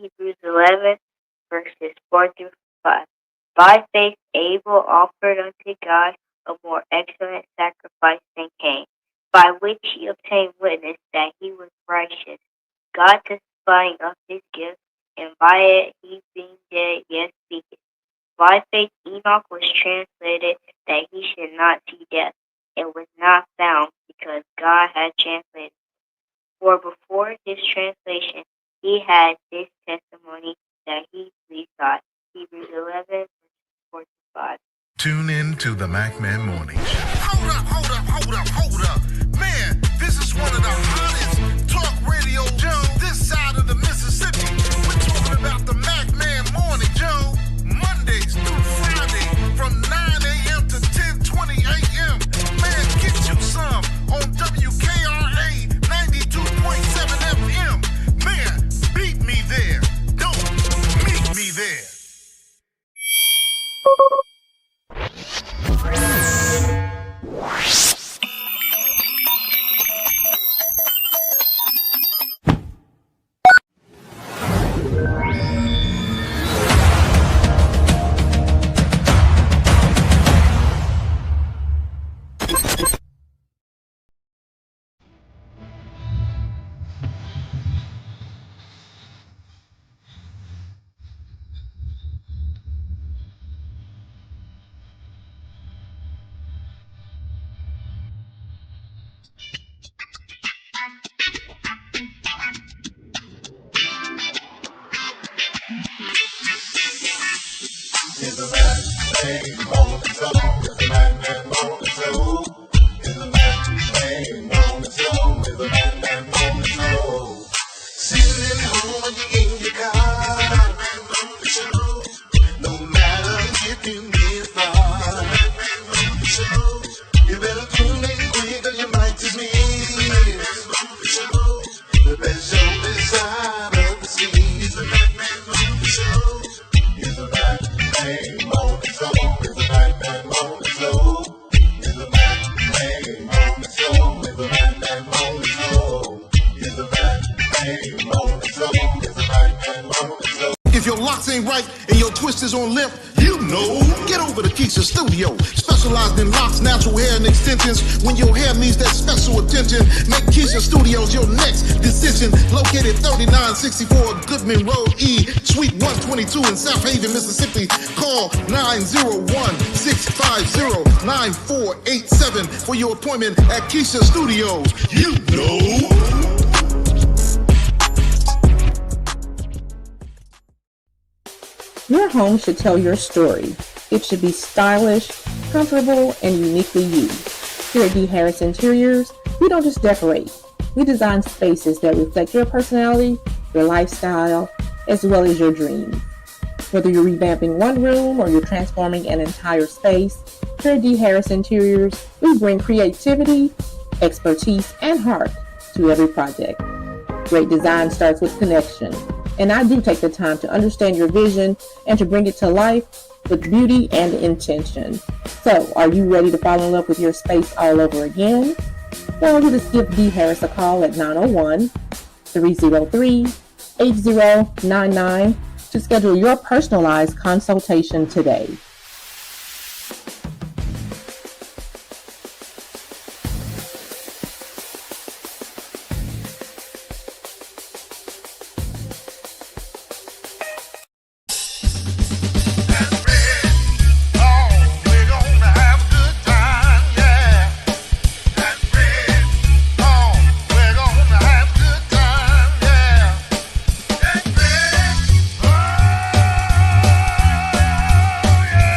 Hebrews 11, verses 4 through 5. By faith Abel offered unto God a more excellent sacrifice than Cain, by which he obtained witness that he was righteous, God testifying of his gift, and by it he being dead yet speaketh. By faith Enoch was translated that he should not see death, and was not found, because God had translated. For before his translation he had this testimony that he pleased God. Hebrews 11, 4-5. Tune in to the MacMan Morning Show. Hold up. Man, this is one of the hottest talk radio shows this side of the Mississippi. We're talking about the MacMan Morning Show, Mondays through Friday from 9 a.m. to 10:20 a.m. Man, get you some on WKRA 92.7 FM. Man, beat me there. Don't meet me there. If your locks ain't right and your twist is on limp, you know. Get over to Keisha Studio. Specialized in locks, natural hair, and extensions. When your hair needs that special attention, make Keisha Studios your next decision. Located 3964 Goodman Road E, Suite 122 in South Haven, Mississippi. Call 901-650-9487 for your appointment at Keisha Studios. You know. Your home should tell your story. It should be stylish, comfortable, and uniquely you. Here at D. Harris Interiors, we don't just decorate. We design spaces that reflect your personality, your lifestyle, as well as your dreams. Whether you're revamping one room or you're transforming an entire space, here at D. Harris Interiors, we bring creativity, expertise, and heart to every project. Great design starts with connection. And I do take the time to understand your vision and to bring it to life with beauty and intention. So, are you ready to fall in love with your space all over again? Well, you just give D. Harris a call at 901-303-8099 to schedule your personalized consultation today. Yeah.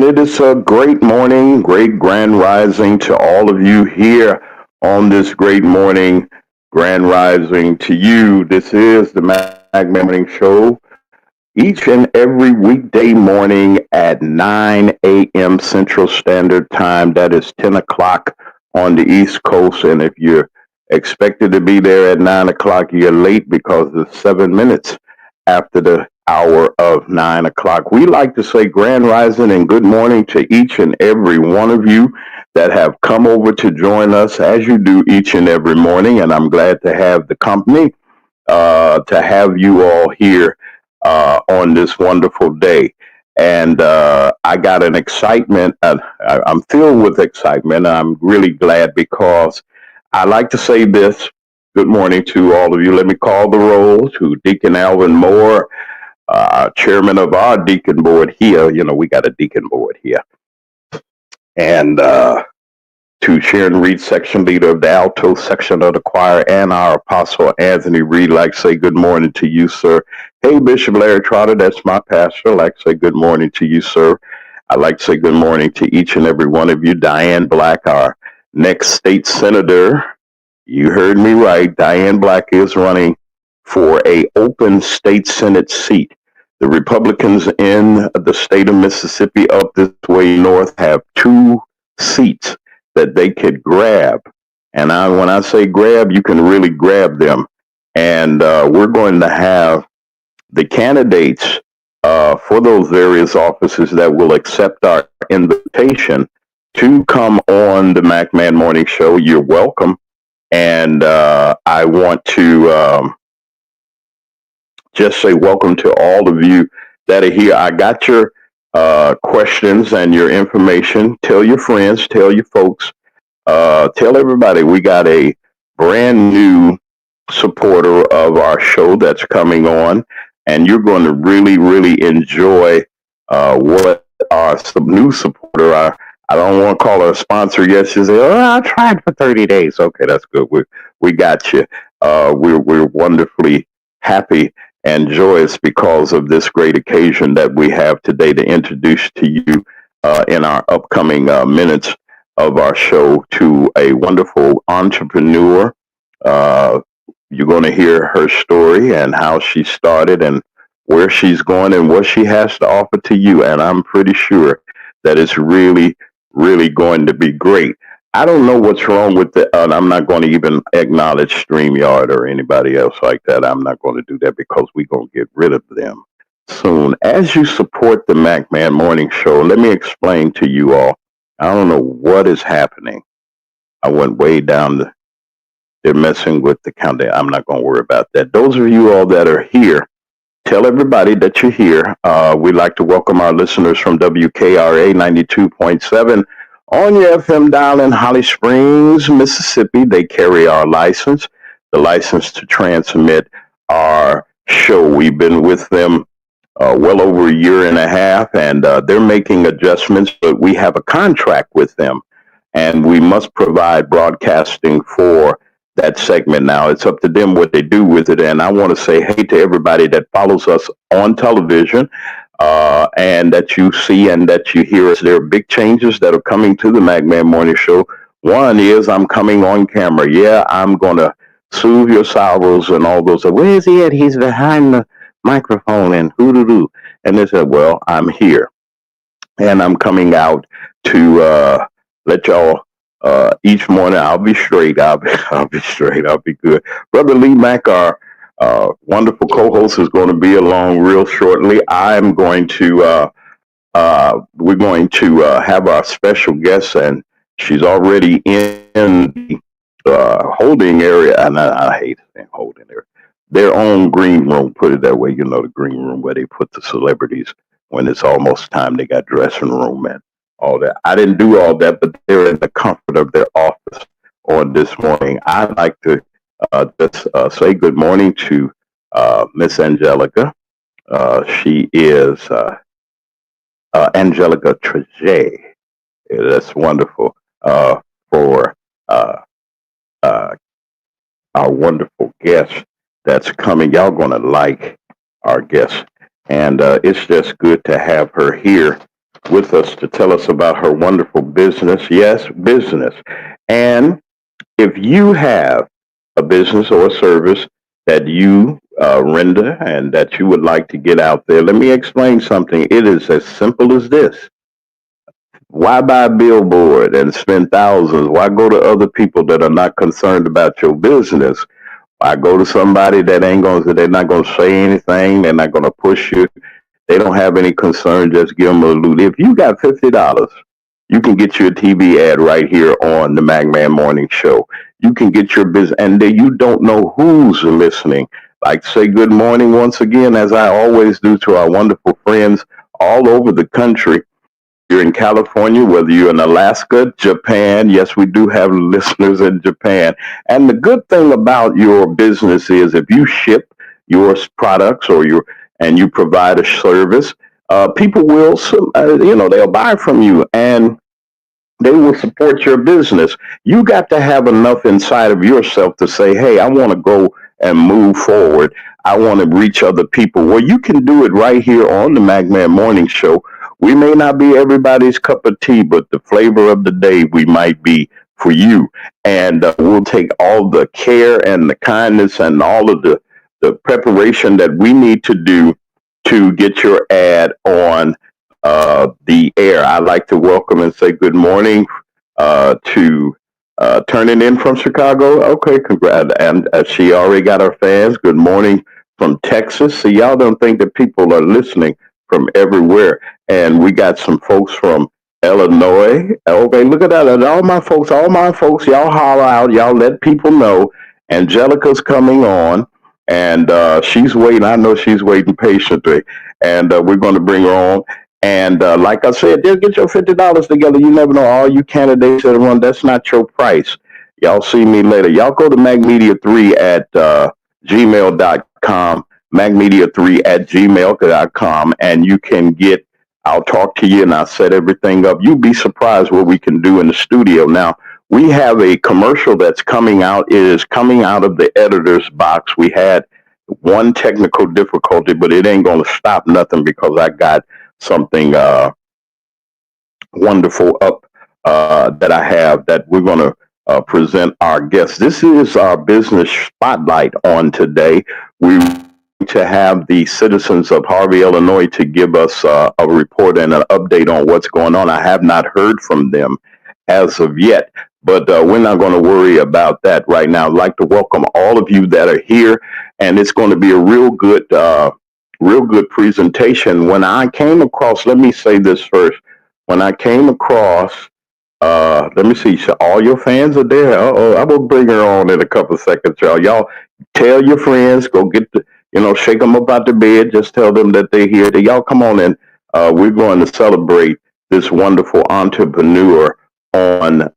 And it is a great morning, great grand rising to all of you here on this great morning. Grand rising to you. This is the Mag Morning Show each and every weekday morning at 9 a.m. Central Standard Time. That is 10 o'clock on the East Coast. And if you're expected to be there at 9 o'clock, you're late because it's 7 minutes after the hour of 9 o'clock. We like to say grand rising and good morning to each and every one of you that have come over to join us as you do each and every morning. And I'm glad to have the company to have you all here on this wonderful day. And I got an excitement. I'm filled with excitement. I'm really glad because I like to say this. Good morning to all of you. Let me call the roll to Deacon Alvin Moore, chairman of our deacon board here. You know, we got a deacon board here. And to Sharon Reed, section leader of the alto section of the choir, and our apostle Anthony Reed. Like to say good morning to you, sir. Hey, Bishop Larry Trotter, that's my pastor. I'd like to say good morning to you, sir. I'd like to say good morning to each and every one of you. Diane Black, our next state senator. You heard me right. Diane Black is running for a open state Senate seat. The Republicans in the state of Mississippi up this way north have 2 seats that they could grab. And when I say grab, you can really grab them. And we're going to have the candidates for those various offices that will accept our invitation to come on the MacMan Morning Show. You're welcome. And I want to just say welcome to all of you that are here. I got your questions and your information. Tell your friends, tell your folks, tell everybody we got a brand new supporter of our show that's coming on, and you're going to really, really enjoy what our new supporter, I don't want to call her a sponsor yet. She said, "Oh, I tried for 30 days." Okay, that's good. We got you. We're wonderfully happy and joyous because of this great occasion that we have today to introduce to you in our upcoming minutes of our show to a wonderful entrepreneur. You're going to hear her story and how she started and where she's going and what she has to offer to you. And I'm pretty sure that it's really, really going to be great. I don't know what's wrong with it, and I'm not going to even acknowledge StreamYard or anybody else like that. I'm not going to do that because we're going to get rid of them soon. As you support the MacMan Morning Show, let me explain to you all. I don't know what is happening. I went way down. They're messing with the countdown. I'm not going to worry about that. Those of you all that are here, tell everybody that you're here. We'd like to welcome our listeners from WKRA 92.7 on your FM dial in Holly Springs, Mississippi. They carry our license, the license to transmit our show. We've been with them well over a year and a half, and they're making adjustments, but we have a contract with them, and we must provide broadcasting for that segment. Now, it's up to them what they do with it, and I want to say hey to everybody that follows us on television and that you see and that you hear us. There are big changes that are coming to the MacMan Morning Show. One is I'm coming on camera. Yeah, I'm going to soothe your sorrows and all those. Where is he at? He's behind the microphone and hoo-doo-doo. And they said, well, I'm here. And I'm coming out to let y'all each morning. I'll be straight. I'll be straight. I'll be good. Brother Lee Mack, our wonderful co-host, is going to be along real shortly. I'm going to we're going to have our special guest, and she's already in the holding area. And I hate saying holding area. Their own green room, put it that way. You know, the green room where they put the celebrities when it's almost time. They got dressing room and all that. I didn't do all that, but they're in the comfort of their office on this morning. I'd like to just say good morning to Miss Angelica. She is Angelica Triege. Yeah, that's wonderful for our wonderful guest that's coming. Y'all gonna like our guest, and it's just good to have her here with us to tell us about her wonderful business. Yes, business. And if you have a business or a service that you render and that you would like to get out there, let me explain something. It is as simple as this. Why buy a billboard and spend thousands? Why go to other people that are not concerned about your business? Why go to somebody that ain't going to, they're not going to say anything. They're not going to push you. They don't have any concern. Just give them a loot. If you got $50, you can get your TV ad right here on the Magman Morning Show. You can get your business, and then you don't know who's listening. Like, say good morning once again, as I always do, to our wonderful friends all over the country. You're in California, whether you're in Alaska, Japan. Yes, we do have listeners in Japan. And the good thing about your business is if you ship your products and you provide a service, people will, they'll buy from you and they will support your business. You got to have enough inside of yourself to say, hey, I want to go and move forward. I want to reach other people. Well, you can do it right here on the Magman Morning Show. We may not be everybody's cup of tea, but the flavor of the day we might be for you. And we'll take all the care and the kindness and all of the preparation that we need to do to get your ad on the air. I'd like to welcome and say good morning to turning in from Chicago. Okay, congrats. And she already got her fans. Good morning from Texas. So y'all don't think that people are listening from everywhere. And we got some folks from Illinois. Okay, look at that. And all my folks, y'all holler out. Y'all let people know. Angelica's coming on. And she's waiting. I know she's waiting patiently. And we're going to bring her on. And like I said, just get your $50 together. You never know. All you candidates that run, that's not your price. Y'all see me later. Y'all go to magmedia3 at gmail.com, magmedia3 at gmail.com, and you can get, I'll talk to you and I'll set everything up. You'll be surprised what we can do in the studio. Now, we have a commercial that's coming out. It is coming out of the editor's box. We had one technical difficulty, but it ain't going to stop nothing because I got something wonderful up that I have that we're going to present our guests. This is our business spotlight on today. We to have the citizens of Harvey, Illinois, to give us a report and an update on what's going on. I have not heard from them as of yet, but we're not going to worry about that right now. I'd like to welcome all of you that are here, and it's going to be a real good presentation. When I came across, let me say this first. When I came across, let me see, so all your fans are there. I will bring her on in a couple of seconds, y'all. Y'all tell your friends, go get shake them up out the bed. Just tell them that they're here. Y'all come on in. We're going to celebrate this wonderful entrepreneur on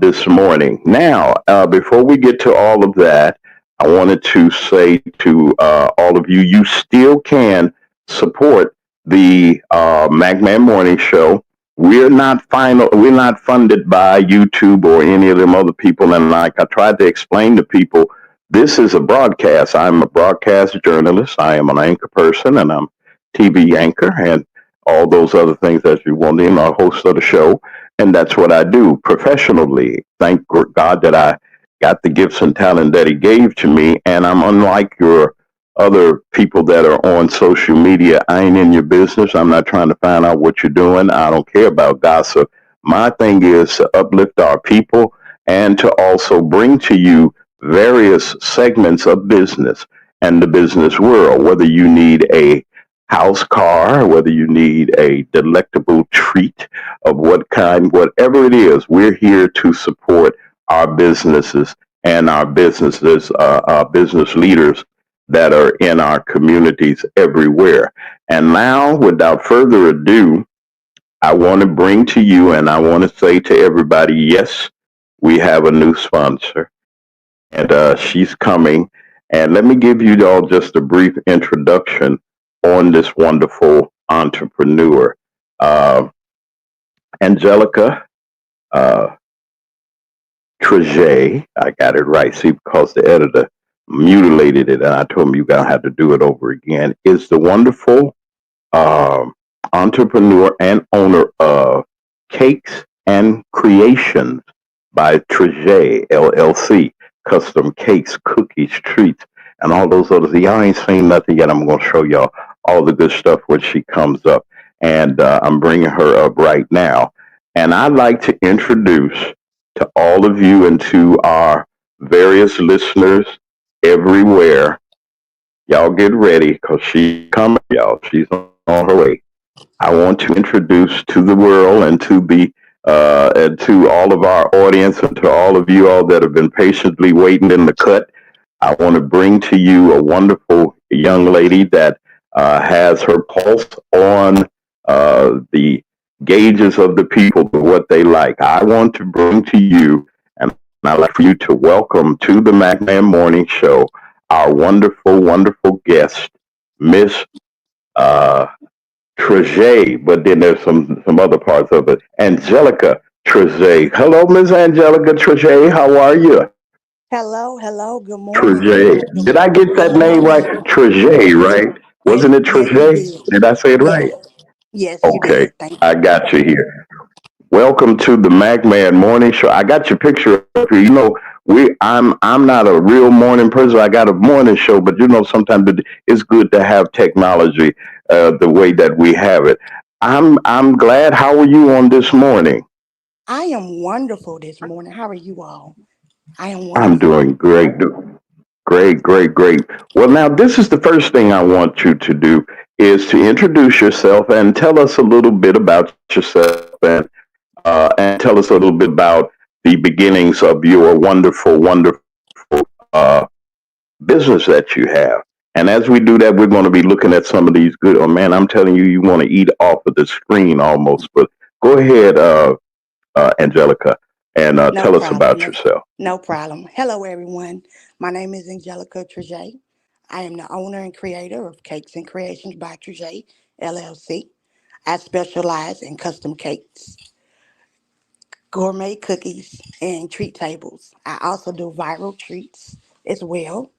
this morning. Now, before we get to all of that, I wanted to say to all of you, you still can support the Magman Morning Show. We're not funded by YouTube or any of them other people. And like I tried to explain to people, this is a broadcast. I'm a broadcast journalist. I am an anchor person, and I'm TV anchor and all those other things that you want in, a host of the show. And that's what I do professionally. Thank God that I got the gifts and talent that he gave to me. And I'm unlike your other people that are on social media. I ain't in your business. I'm not trying to find out what you're doing. I don't care about gossip. My thing is to uplift our people and to also bring to you various segments of business and the business world, whether you need a house car, whether you need a delectable treat of what kind, whatever it is, we're here to support our businesses and our business leaders that are in our communities everywhere. And now, without further ado, I want to bring to you and I want to say to everybody, yes, we have a new sponsor. And she's coming. And let me give you all just a brief introduction on this wonderful entrepreneur. Angelica Triege, I got it right, see, because the editor mutilated it, and I told him you're going to have to do it over again, is the wonderful entrepreneur and owner of Cakes and Creations by Triege, LLC. Custom cakes, cookies, treats, and all those others. Y'all ain't seen nothing yet. I'm going to show y'all all the good stuff when she comes up. And I'm bringing her up right now. And I'd like to introduce to all of you and to our various listeners everywhere. Y'all get ready because she's coming, y'all. She's on her way. I want to introduce to the world and to all of our audience and to all of you all that have been patiently waiting in the cut. I want to bring to you a wonderful young lady that has her pulse on the gauges of the people to what they like. I want to bring to you, and I'd like for you to welcome to the MacMan Morning Show our wonderful, wonderful guest, Miss uh, Triege, but then there's some other parts of it. Angelica Triege. Hello, Miss Angelica Triege. How are you? Hello, hello, good morning, good Triege. morning, Did I get that good name right? morning. Triege, Yes, right? Wasn't it yes, you Triege? did. Did I say it Yes, right? yes, you Okay, did. Thank I you. got you here. Welcome to the MacMan Morning Show. I got your picture up here. I'm not a real morning person. I got a morning show, but sometimes it's good to have technology the way that we have it. I'm glad. How are you on this morning? I am wonderful this morning. How are you all? I am I'm wonderful. doing great. Great, great, great. Well, now this is the first thing I want you to do is to introduce yourself and tell us a little bit about yourself and tell us a little bit about the beginnings of your wonderful, wonderful uh, business that you have. And as we do that, we're going to be looking at some of these good. Oh man, I'm telling you, you want to eat off of the screen almost. But go ahead, Angelica, and No tell us problem. about No, yourself. no problem. Hello, everyone. My name is Angelica Triege. I am the owner and creator of Cakes and Creations by Triege, LLC. I specialize in custom cakes, gourmet cookies, and treat tables. I also do viral treats as well.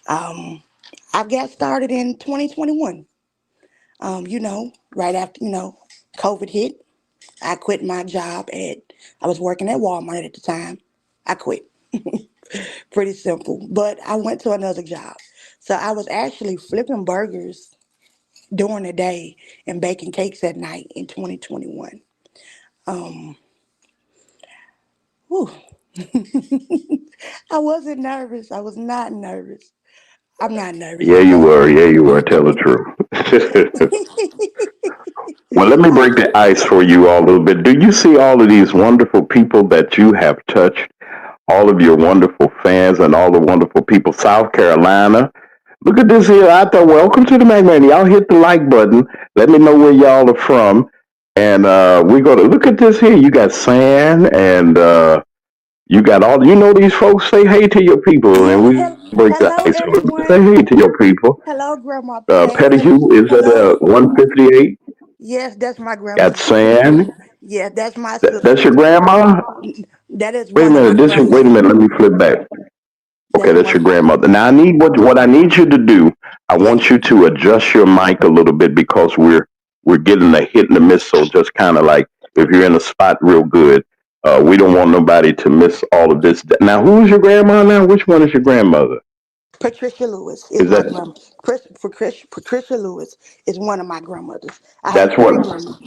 Um, I got started in 2021. Right after, COVID hit, I quit my job I was working at Walmart at the time. I quit. Pretty simple. But I went to another job. So I was actually flipping burgers during the day and baking cakes at night in 2021. Um, whew. I wasn't nervous. I was not nervous. I'm not nervous Yeah, at you all. were. Yeah, you were. Tell the truth. Well, let me break the ice for you all a little bit. Do you see all of these wonderful people that you have touched? All of your wonderful fans and all the wonderful people, South Carolina. Look at this here. I thought, welcome to the Magman. Y'all hit the like button. Let me know where y'all are from. And we're going to look at this here. You got San and you got these folks. Say hey to your people. And Yes, we break the ice a hello little bit. Say hey everyone. to your people. Hello, Grandma Pettigrew Patty. is at Hello. 158. Yes, that's my Got grandmother Patty. San. Yeah, that's my That's sister. your grandma? That is Wait a one of my minute. Wait a grandmothers. minute. Let me flip back. Okay, That's that's one your of my grandmother. Now I grandmothers. need what I need you to do. I want Yes. you to adjust your mic a little bit because we're getting a hit in the miss. So just kind of like if you're in a spot real good, we don't want nobody to miss all of this. Now, who's your grandma? Now, which one is your grandmother? Patricia Lewis is Is my that grandma. Patricia Lewis is one of my grandmothers. I have that's three what grandmothers.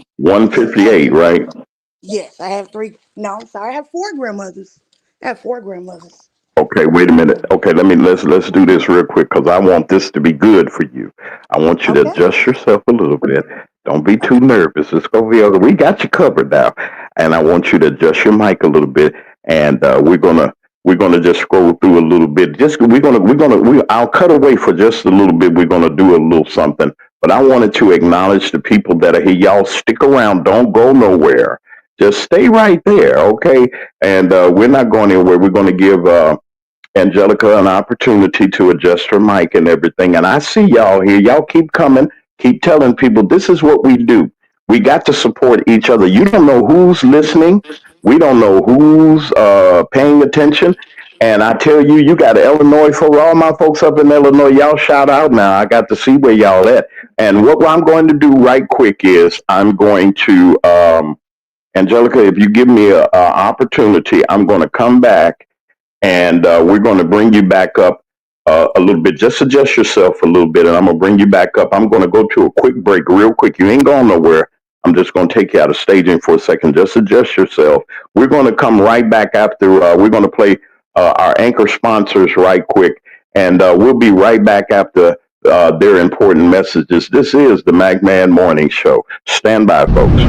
Yes, I have. 158, right? Yes, I have three. No, I'm sorry. I have four grandmothers. I have four grandmothers. Okay, wait a minute. Okay, let's do this real quick because I want this to be good for you. I want you to Okay. adjust yourself a little bit. Don't be too Okay. nervous. It's gonna be okay. We got you covered now, and I want you to adjust your mic a little bit. And we're gonna just scroll through a little bit. Just I'll cut away for just a little bit. We're gonna do a little something. But I wanted to acknowledge the people that are here. Y'all stick around. Don't go nowhere. Just stay right there, okay? And we're not going anywhere. We're going to give Angelica an opportunity to adjust her mic and everything. And I see y'all here. Y'all keep coming, keep telling people this is what we do. We got to support each other. You don't know who's listening. We don't know who's paying attention. And I tell you, you got Illinois for all my folks up in Illinois. Y'all shout out now. I got to see where y'all at. And what I'm going to do right quick is I'm going to Angelica, if you give me a opportunity, I'm going to come back and we're going to bring you back up a little bit. Just adjust yourself a little bit, and I'm going to bring you back up. I'm going to go to a quick break, real quick. You ain't going nowhere. I'm just going to take you out of staging for a second. Just adjust yourself. We're going to come right back after. We're going to play our anchor sponsors right quick, and we'll be right back after their important messages. This is the McMahon Morning Show. Stand by, folks.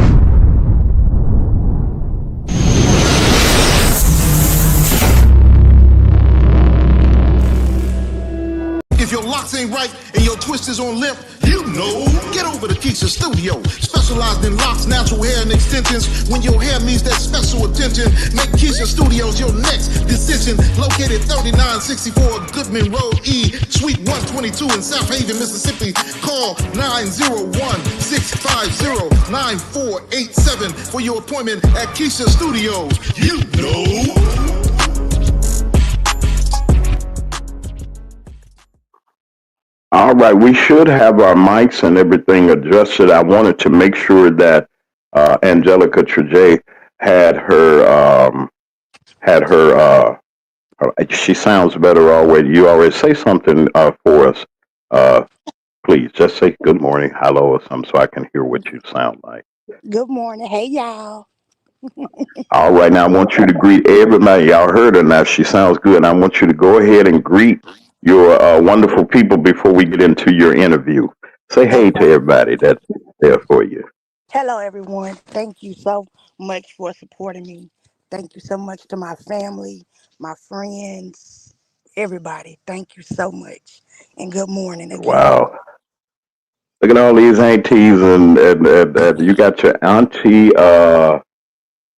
If your locks ain't right and your twist is on limp, you know, get over to Keisha Studio. Specialized in locks, natural hair, and extensions. When your hair needs that special attention, make Keisha Studios your next decision. Located 3964 Goodman Road E, Suite 122 in South Haven, Mississippi. Call 901-650-9487 for your appointment at Keisha Studios. You know. All right, we should have our mics and everything adjusted. I wanted to make sure that Angelica Triege had had her. She sounds better already. You already say something for us, uh, please. Just say good morning, hello, or something, so I can hear what you sound like. Good morning. Hey, y'all. All right, now I want you to greet everybody. Y'all heard her now. She sounds good. I want you to go ahead and greet your wonderful people before we get into your interview. Say hey to Okay. everybody that's there for you. Hello, everyone. Thank you so much for supporting me. Thank you so much to my family, my friends, everybody. Thank you so much. And good morning again. Wow. Look at all these aunties and you got your auntie,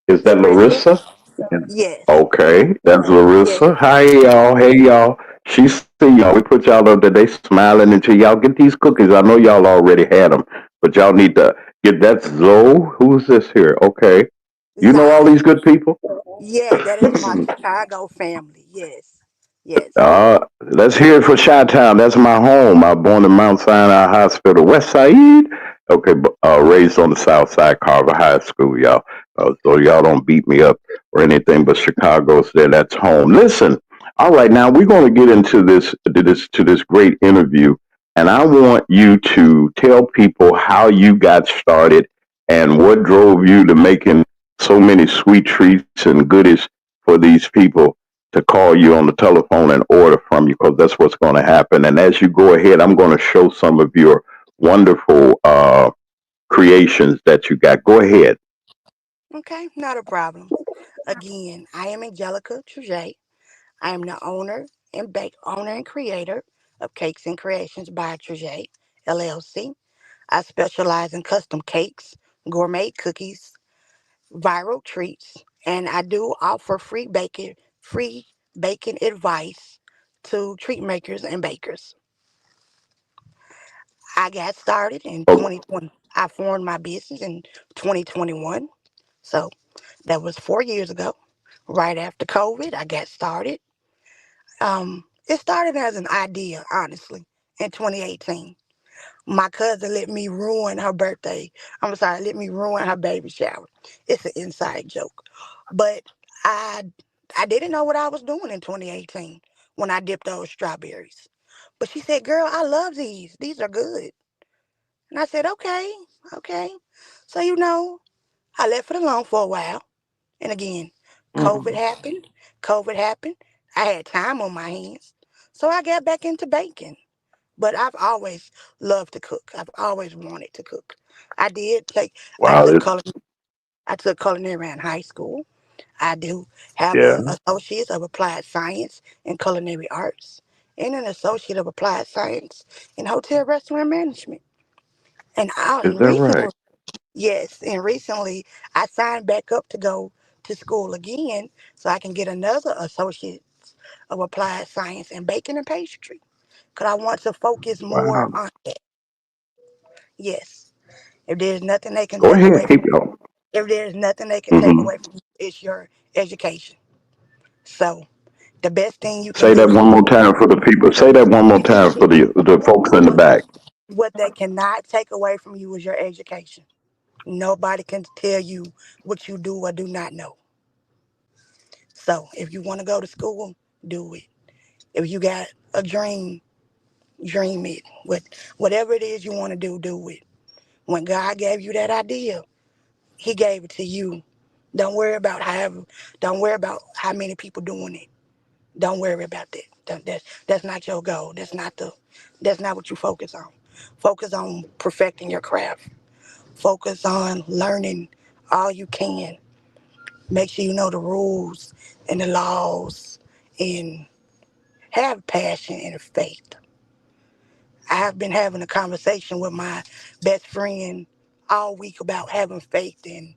is that Larissa? Larissa? Yeah. Yes. Okay, that's Yes. Larissa. Hi y'all, hey y'all. She see y'all. We put y'all up there. They smiling until y'all get these cookies. I know y'all already had them, but y'all need to get that. Zoe, who's this here? Okay, you know all Zai. these good people. Yes, that is my Chicago family. Yes. Yes. Let's hear it for Chi-Town. That's my home. I was born in Mount Sinai Hospital, West Side. Okay, raised on the South Side, Carver High School, y'all. So y'all don't beat me up or anything, but Chicago's there. That's home. Listen, all right, now we're going to get into this great interview, and I want you to tell people how you got started and what drove you to making so many sweet treats and goodies for these people to call you on the telephone and order from you, because that's what's going to happen. And as you go ahead, I'm going to show some of your wonderful creations that you got. Go ahead. Okay, not a problem. Again, I am Angelica Triege. I am the owner and creator of Cakes and Creations by Triege, LLC. I specialize in custom cakes, gourmet cookies, viral treats, and I do offer free baking advice to treat makers and bakers. I got started in Oh, 2020. I formed my business in 2021. So that was 4 years ago. Right after COVID, I got started. It started as an idea, honestly, in 2018. My cousin let me ruin her birthday. I'm sorry, let me ruin her baby shower. It's an inside joke. But I I didn't know what I was doing in 2018 when I dipped those strawberries. But she said, "Girl, I love these. These are good." And I said, "Okay, okay." So I left it alone for a while. And again, COVID mhm. happened. COVID happened. I had time on my hands. So I got back into baking. But I've always loved to cook. I've always wanted to cook. I did take I Wow. took I took culinary in high school. I do have a Yeah. associate of applied science in culinary arts and an associate of applied science in hotel restaurant management. Is And that right? recently, yes, and recently I signed back up to go to school again so I can get another associate of applied science in baking and pastry. Cause I want to focus more Wow. on that. Yes. If there's nothing they can Go take ahead. away Keep from going. if there's nothing they can take Hmm. away from you, it's your education. So The best thing you can Say do that for one more time for the people. Say that one more time for the folks in the back. what they cannot take away from you is your education. Nobody can tell you what you do or do not know. So if you want to go to school, do it. If you got a dream, dream it. Whatever it is you want to do it. When God gave you that idea, He gave it to you. Don't worry about don't worry about how many people doing it. Don't worry about that. That's not your goal. That's not what you focus on. Focus on perfecting your craft. Focus on learning all you can. Make sure you know the rules and the laws and have passion and faith. I have been having a conversation with my best friend all week about having faith, and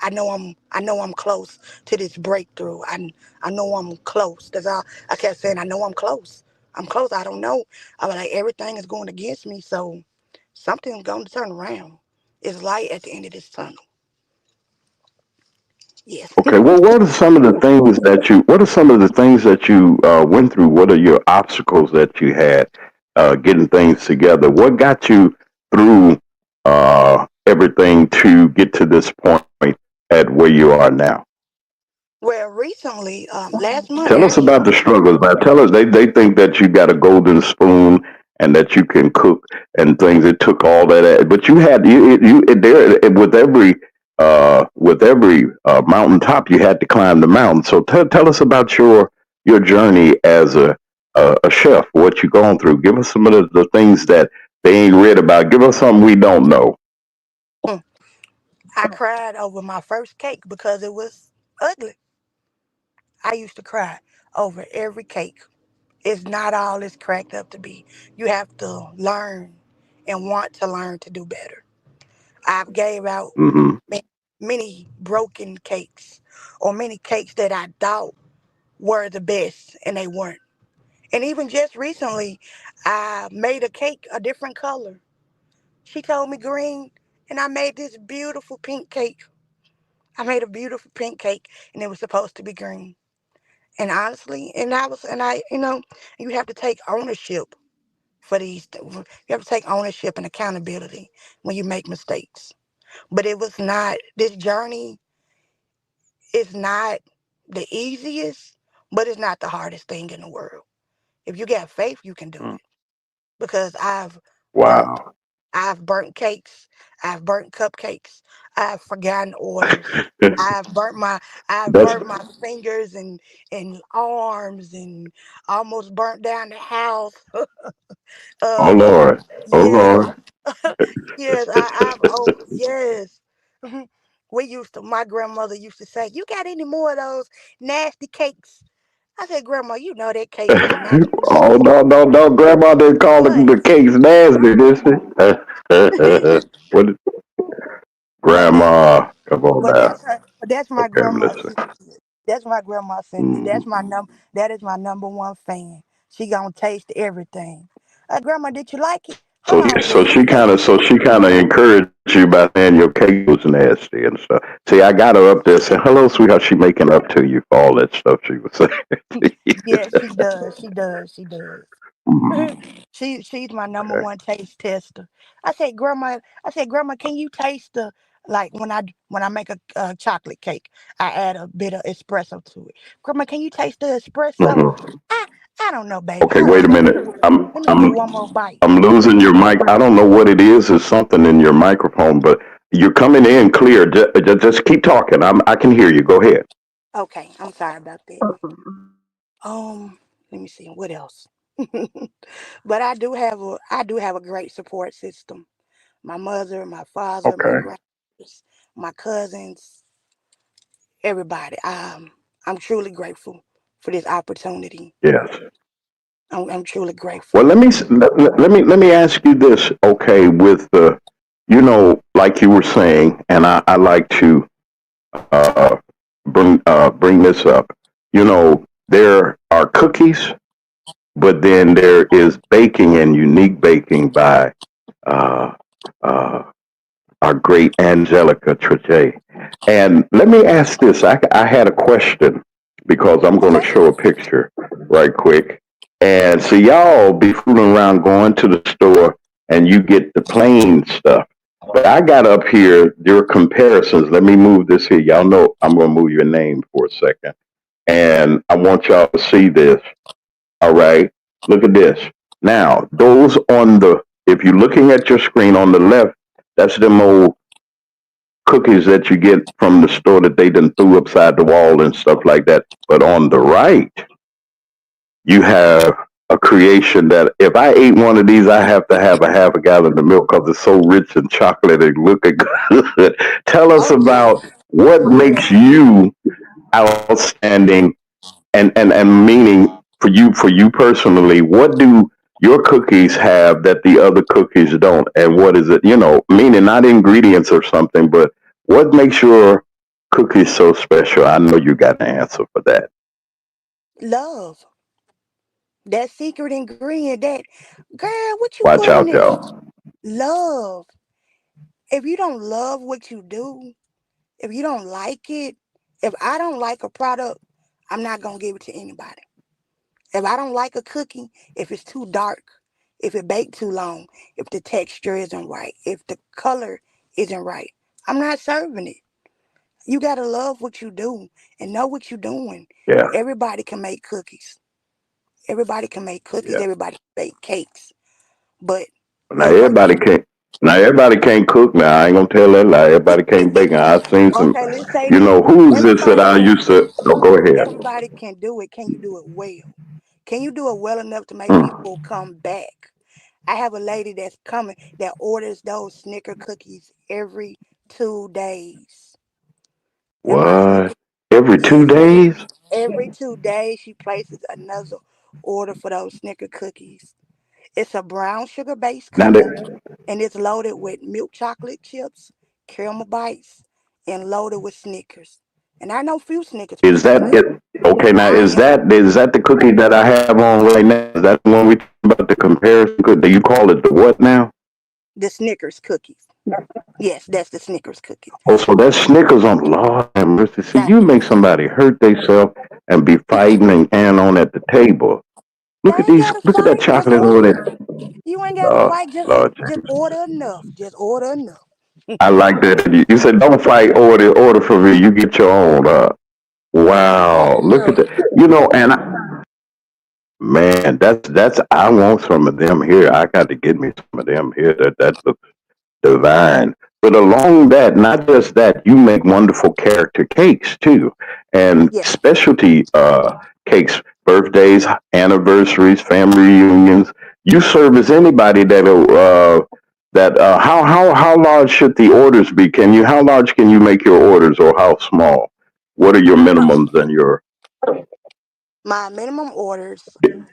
I know I'm close to this breakthrough. I know I'm close. That's all I kept saying. I know I'm close. I'm close. I don't know. I was like, everything is going against me, so something's going to turn around. It's light at the end of this tunnel. Yes. Okay. Well, what are some of the things that you? What are some of the things that you went through? What are your obstacles that you had getting things together? What got you through everything to get to this point at where you are now? Well, recently, last month Tell us about actually. the struggles, man. Tell us they think that you got a golden spoon and that you can cook and things. It took all that, but you had there with every mountaintop you had to climb the mountain. So tell us about your journey as a chef. What you going through? Give us some of the things that they ain't read about. Give us something we don't know. mm, I cried over my first cake because it was ugly. I used to cry over every cake. It's not all it's cracked up to be. You have to learn and want to learn to do better. I've gave out Hmm. many broken cakes or many cakes that I thought were the best and they weren't. And even just recently, I made a cake a different color. She told me green, and I made this beautiful pink cake. I made a beautiful pink cake, and it was supposed to be green. And honestly, you have to take ownership for these. You have to take ownership and accountability when you make mistakes. But it was not. This journey is not the easiest, but it's not the hardest thing in the world. If you got faith, you can do it. Because burnt Wow. I've burnt cakes. I've burnt cupcakes. I've forgotten orders. I've burnt my I've That's burnt my fingers and arms and almost burnt down the house. oh uh Lord, oh yes. Lord. Yes, yes. My grandmother used to say, "You got any more of those nasty cakes?" I said, "Grandma, you know that cake was not Oh no, no, no! Grandma didn't call but the cakes nasty, did she? What? but listen, Grandma, come on now. that's my Okay, grandma listen. Cynthia. That's my grandma Cynthia. Mm. That is my number one fan. She gonna taste everything. Grandma, did you like it? Hold So, on, let me taste it. so she kind of encouraged you by saying your cake was nasty and stuff. See, I got her up there saying, "Hello, sweetheart." She making up to you for all that stuff she was saying to you. Yeah, she does. She does. Mm, She's my number okay. one taste tester. I said, Grandma, can you taste the like when I make a chocolate cake, I add a bit of espresso to it. Grandma, can you taste the espresso? Mhm. I I don't know, baby. Okay, Hold wait a on, minute. let me get one more bite. I'm losing your mic. I don't know what it is. It's something in your microphone, but you're coming in clear. Just keep talking. I can hear you. Go ahead. Okay, I'm sorry about that. Let me see what else. But I do have a great support system. My mother, my father, my Okay. grandparents, my cousins, everybody. I'm truly grateful for this opportunity. Yes. I'm truly Well, grateful. let me ask you this. Okay, with the, like you were saying, and I like to uh, bring this up. There are cookies, but then there is baking and unique baking by uh, uh, our great Angelica Triege. And let me ask this. I had a question because I'm going to Okay. show a picture right quick. And so y'all be fooling around going to the store and you get the plain stuff. But I got up here your comparisons. Let me move this here. Y'all know I'm going to move your name for a second. And I want y'all to see this. All right. Look at this. Now, those on the, if you're looking at your screen on the left, that's them old cookies that you get from the store that they done threw upside the wall and stuff like that. But on the right, you have a creation that if I ate one of these, I have to have a half a gallon of milk because it's so rich and chocolate and looking good. Tell us Oh about yes. what makes you outstanding and meaning for you personally. What do your cookies have that the other cookies don't, and what is it, meaning not ingredients or something, but what makes your cookies so special? I know you got an answer for that. Love. That secret ingredient. That girl, what you Watch put in out, there? y'all. Love. If you don't love what you do, if you don't like it, if I don't like a product, I'm not gonna give it to anybody. If I don't like a cookie, if it's too dark, if it baked too long, if the texture isn't right, if the color isn't right, I'm not serving it. You gotta love what you do and know what you're doing. Yeah, Everybody can make cookies. Everybody can make cookies. yeah. Everybody can bake cakes. But Now know what everybody you can't. Now everybody can't cook. Now I ain't gonna tell that lie. Everybody can't bake. Now I've seen some. Okay, let's say this. Who's this that Everybody I can used to? Oh, go ahead. everybody can do it. Can you do it well? Can you do it well enough to make Mm. people come back? I have a lady that's coming that orders those Snicker cookies every 2 days. And my Snicker, What? Every two yes, days? every 2 days she places another order for those Snicker cookies. It's a brown sugar based Now cookie that and it's loaded with milk chocolate chips, caramel bites, and loaded with Snickers. And I know few Snickers is people that eat. it? Okay, now I have is that the cookie that I have on right now? Is that the one we talking about the comparison? Do you call it the what now? the Snickers cookies. Yes, that's the Snickers cookies. Oh, so that Snickers on Lord have mercy. See, That you make somebody hurt themselves and be fighting and on at the table. they Look at ain't these. gotta Look at that fight. Just chocolate over order. there. You ain't gotta Lord, fight. Just Lord just James. order enough. Just order enough. I like that. You said don't fight. Order for me. You get your own. Wow. Order Look at enough. that. And man, that's. I want some of them here. I got to get me some of them here. That looks divine. But along that, not just that, you make wonderful character cakes too, and Yes. specialty cakes, birthdays, anniversaries, family reunions. You service anybody that. How large should the orders be? How large can you make your orders, or how small? What are your minimums and your My minimum orders,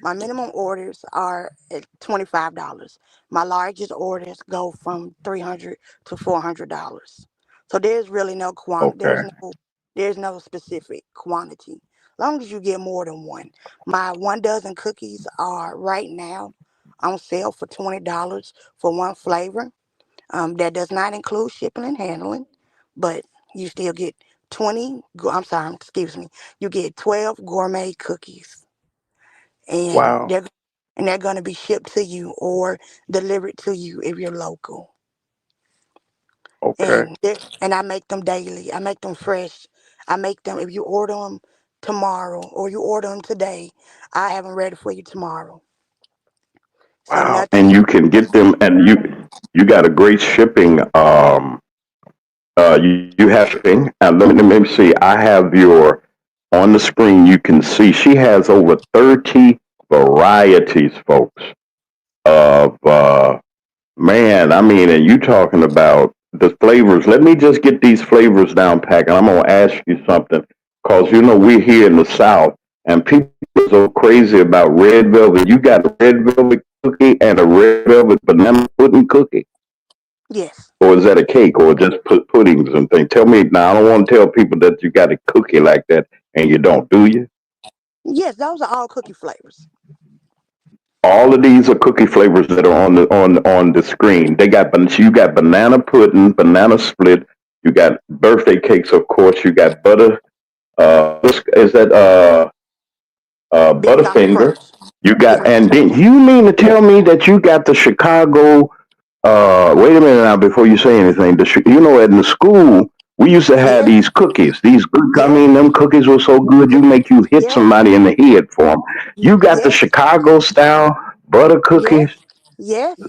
my minimum orders are at $25. My largest orders go from $300 to $400. So there's really no okay? there's no specific quantity. As long as you get more than one. My 1 dozen cookies are right now on sale for $20 for one flavor. That does not include shipping and handling, but you still get I'm sorry, excuse me. You get 12 gourmet cookies, and Wow. they're going to be shipped to you or delivered to you if you're local. Okay. And I make them daily. I make them fresh. I make them if you order them tomorrow or you order them today, I have them ready for you tomorrow. So Wow. nothing And is you can get them, and you got a great shipping. You have shipping. Let me see. I have your on the screen. You can see she has over 30 varieties, folks, of man. I mean, and you talking about the flavors. Let me just get these flavors down pack, and I'm gonna ask you something, cause we're here in the South, and people are so crazy about red velvet. You got a red velvet cookie and a red velvet banana pudding cookie. yes. Or is that a cake or just puddings and things? Tell me now. I don't want to tell people that you got a cookie like that and you don't, do you? Yes, those are all cookie flavors. All of these are cookie flavors that are on the screen. You got banana pudding, banana split. You got birthday cakes, of course. You got butter. Is that Biscoff Butterfinger? Crunch. You got, Yeah. and then you mean to tell me that you got the Chicago? Wait a minute now before you say anything. You know, in the school we used to have Yes. these cookies. These good. I Yes. mean, them cookies were so good. You make you hit Yes. somebody in the head for them. You got the Yes. Chicago style butter cookies. Yes. Yes.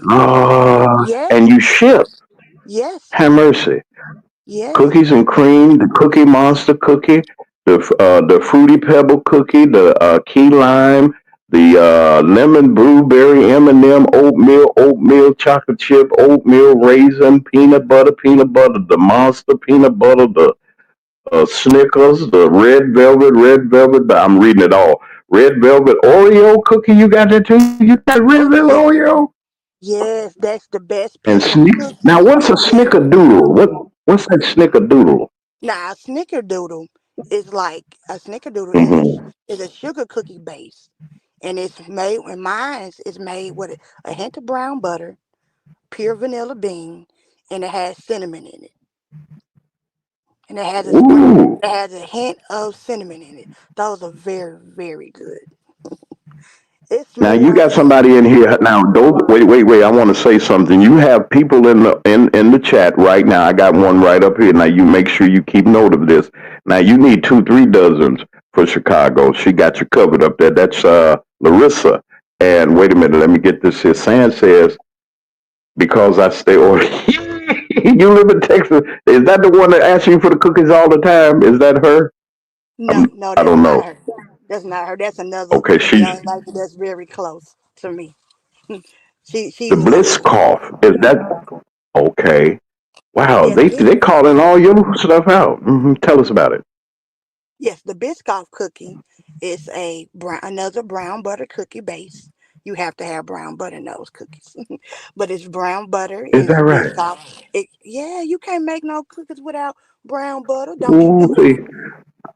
And Yes. you ship. Yes. Have mercy. Yes. Cookies and cream, the Cookie Monster cookie, the Fruity Pebble cookie, the key lime, the lemon blueberry M&M oatmeal chocolate chip, oatmeal raisin, peanut butter, the Monster peanut butter, the Snickers, the red velvet. I'm reading it all. Red velvet Oreo cookie. You got that too? You got red Oh velvet yes. Oreo Yes. That's the best and piece of snick. Now cookie. what's a Yes. snickerdoodle? What's that snickerdoodle? Now, a snickerdoodle is like a snickerdoodle Mm-hmm. is a sugar cookie base, and it's made. And mine is made with a hint of brown butter, pure vanilla bean, and it has cinnamon in it, and it has a sprinkle. Ooh. It has a hint of cinnamon in it. Those are very, very good. It's Now you more got than somebody in here now. Wait. I want to say something. You have people in the chat right now. I got one right up here. Now you make sure you keep note of this. Now you need 2, 3 dozens for Chicago. She got you covered up there. That's Larissa. And wait a minute, let me get this here. San says because I stay or you live in Texas. Is that the one that asks you for the cookies all the time? Is that her? no, no. I That's don't not know. her. That's not her. That's another Okay, she's young lady that's very close to me. the She's bliss another. cough. Is that okay? Wow, Yes, they calling all your stuff out. Tell us about it. Yes, the Biscoff cookie is a brown, another brown butter cookie base. You have to have brown butter in those cookies, but it's brown butter Is and that it's right? Biscoff. Yeah, you can't make no cookies without brown butter. Don't you Ooh, do see, that?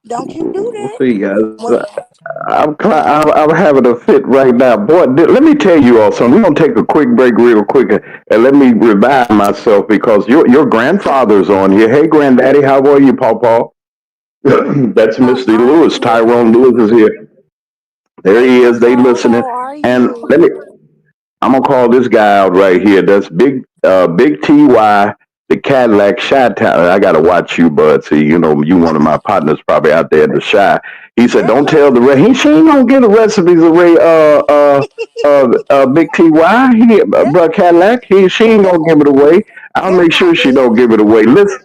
Don't you do that? see, guys. When, I'm having a fit right now, boy. Let me tell you all something. We're gonna take a quick break, real quick, and let me revive myself because your grandfather's on here. Hey, granddaddy, how are you, Paw Paw? That's how Mr. are Lewis. you? Tyrone Lewis is here. There Hey, he is. They Papa, listening. how are And let you? me I'm gonna call this guy out right here. That's Big Ty, the Cadillac Shy Town. I gotta watch you, bud. See, you know, you one of my partners probably out there at the Shy. He said, Yes, "Don't tell sir. the She ain't gonna get the recipes of Ray. Big Ty. Yeah, Bud Cadillac. She ain't yeah, gonna give it away. I'll yes, make my sure she don't daddy. give it away. Listen,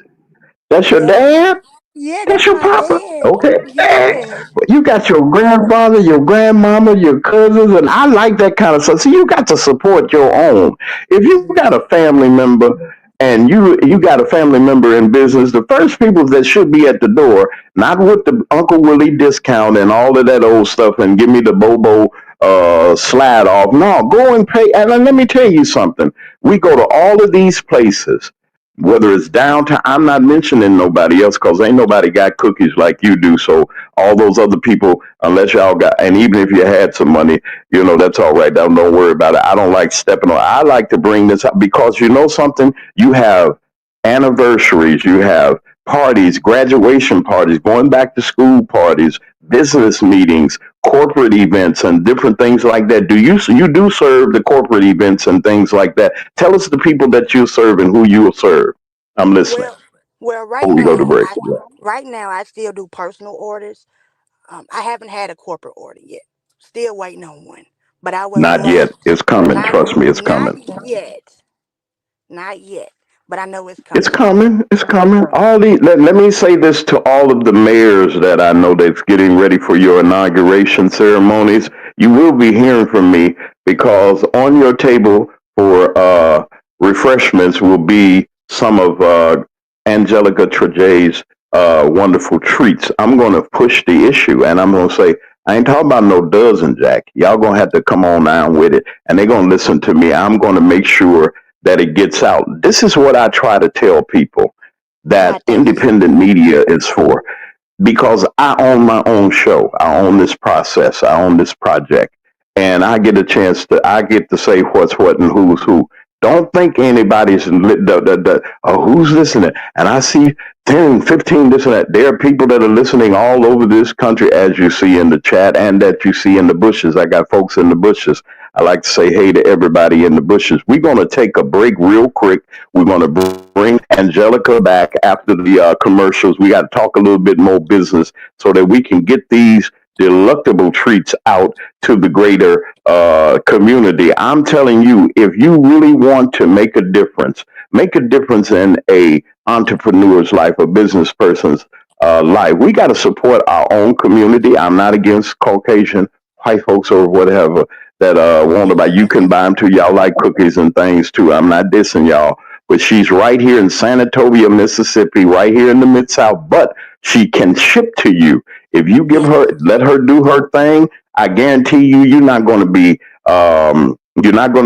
that's your Yeah, dad. yeah, That's that's your my papa. dad. Okay. Hey, Yes, you got your grandfather, your grandmama, your cousins, and I like that kind of stuff. See, you got to support your own. If you got a family member and you got a family member in business, the first people that should be at the door, not with the Uncle Willie discount and all of that old stuff and give me the Bobo slide off. No, go and pay. And let me tell you something. We go to all of these places whether it's downtown. I'm not mentioning nobody else because ain't nobody got cookies like you do. So all those other people, unless y'all got, and even if you had some money, you know that's all right. Don't worry about it. I don't like stepping on. I like to bring this up because you know something. You have anniversaries. You have parties, graduation parties, going back to school parties, business meetings, corporate events, and different things like that. You do serve the corporate events and things like that? Tell us the people that you serve and who you will serve. I'm listening. well, well, Before we go to break. right now I still do personal orders. I haven't had a corporate order yet. Still waiting on one. But I would Not love yet. It's coming. not Trust me, it's not coming. yet. Not yet. But I know it's It's coming. coming. It's coming. Let me say this to all of the mayors that I know that's getting ready for your inauguration ceremonies. You will be hearing from me because on your table for refreshments will be some of Angelica Triege's wonderful treats. I'm going to push the issue and I'm going to say, I ain't talking about no dozen, Jack. Y'all going to have to come on down with it and they're going to listen to me. I'm going to make sure that it gets out. This is what I try to tell people I that thank you. independent media is for because I own my own show. I own this process. I own this project. And I get to say what's what and who's who. Don't think anybody's who's listening. And I see 10, 15, this and that. There are people that are listening all over this country, as you see in the chat and that you see in the bushes. I got folks in the bushes. I like to say hey to everybody in the bushes. We're going to take a break real quick. We're going to bring Angelica back after the commercials. We got to talk a little bit more business so that we can get these delectable treats out to the greater community. I'm telling you, if you really want to make a difference in a entrepreneur's life, a business person's life, we got to support our own community. I'm not against Caucasian white folks or whatever that want to buy. You can buy them too. Y'all like cookies and things too. I'm not dissing y'all, but she's right here in San Antonio, Mississippi, right here in the Mid-South, but she can ship to you. If you let her do her thing, I guarantee you, you're not going to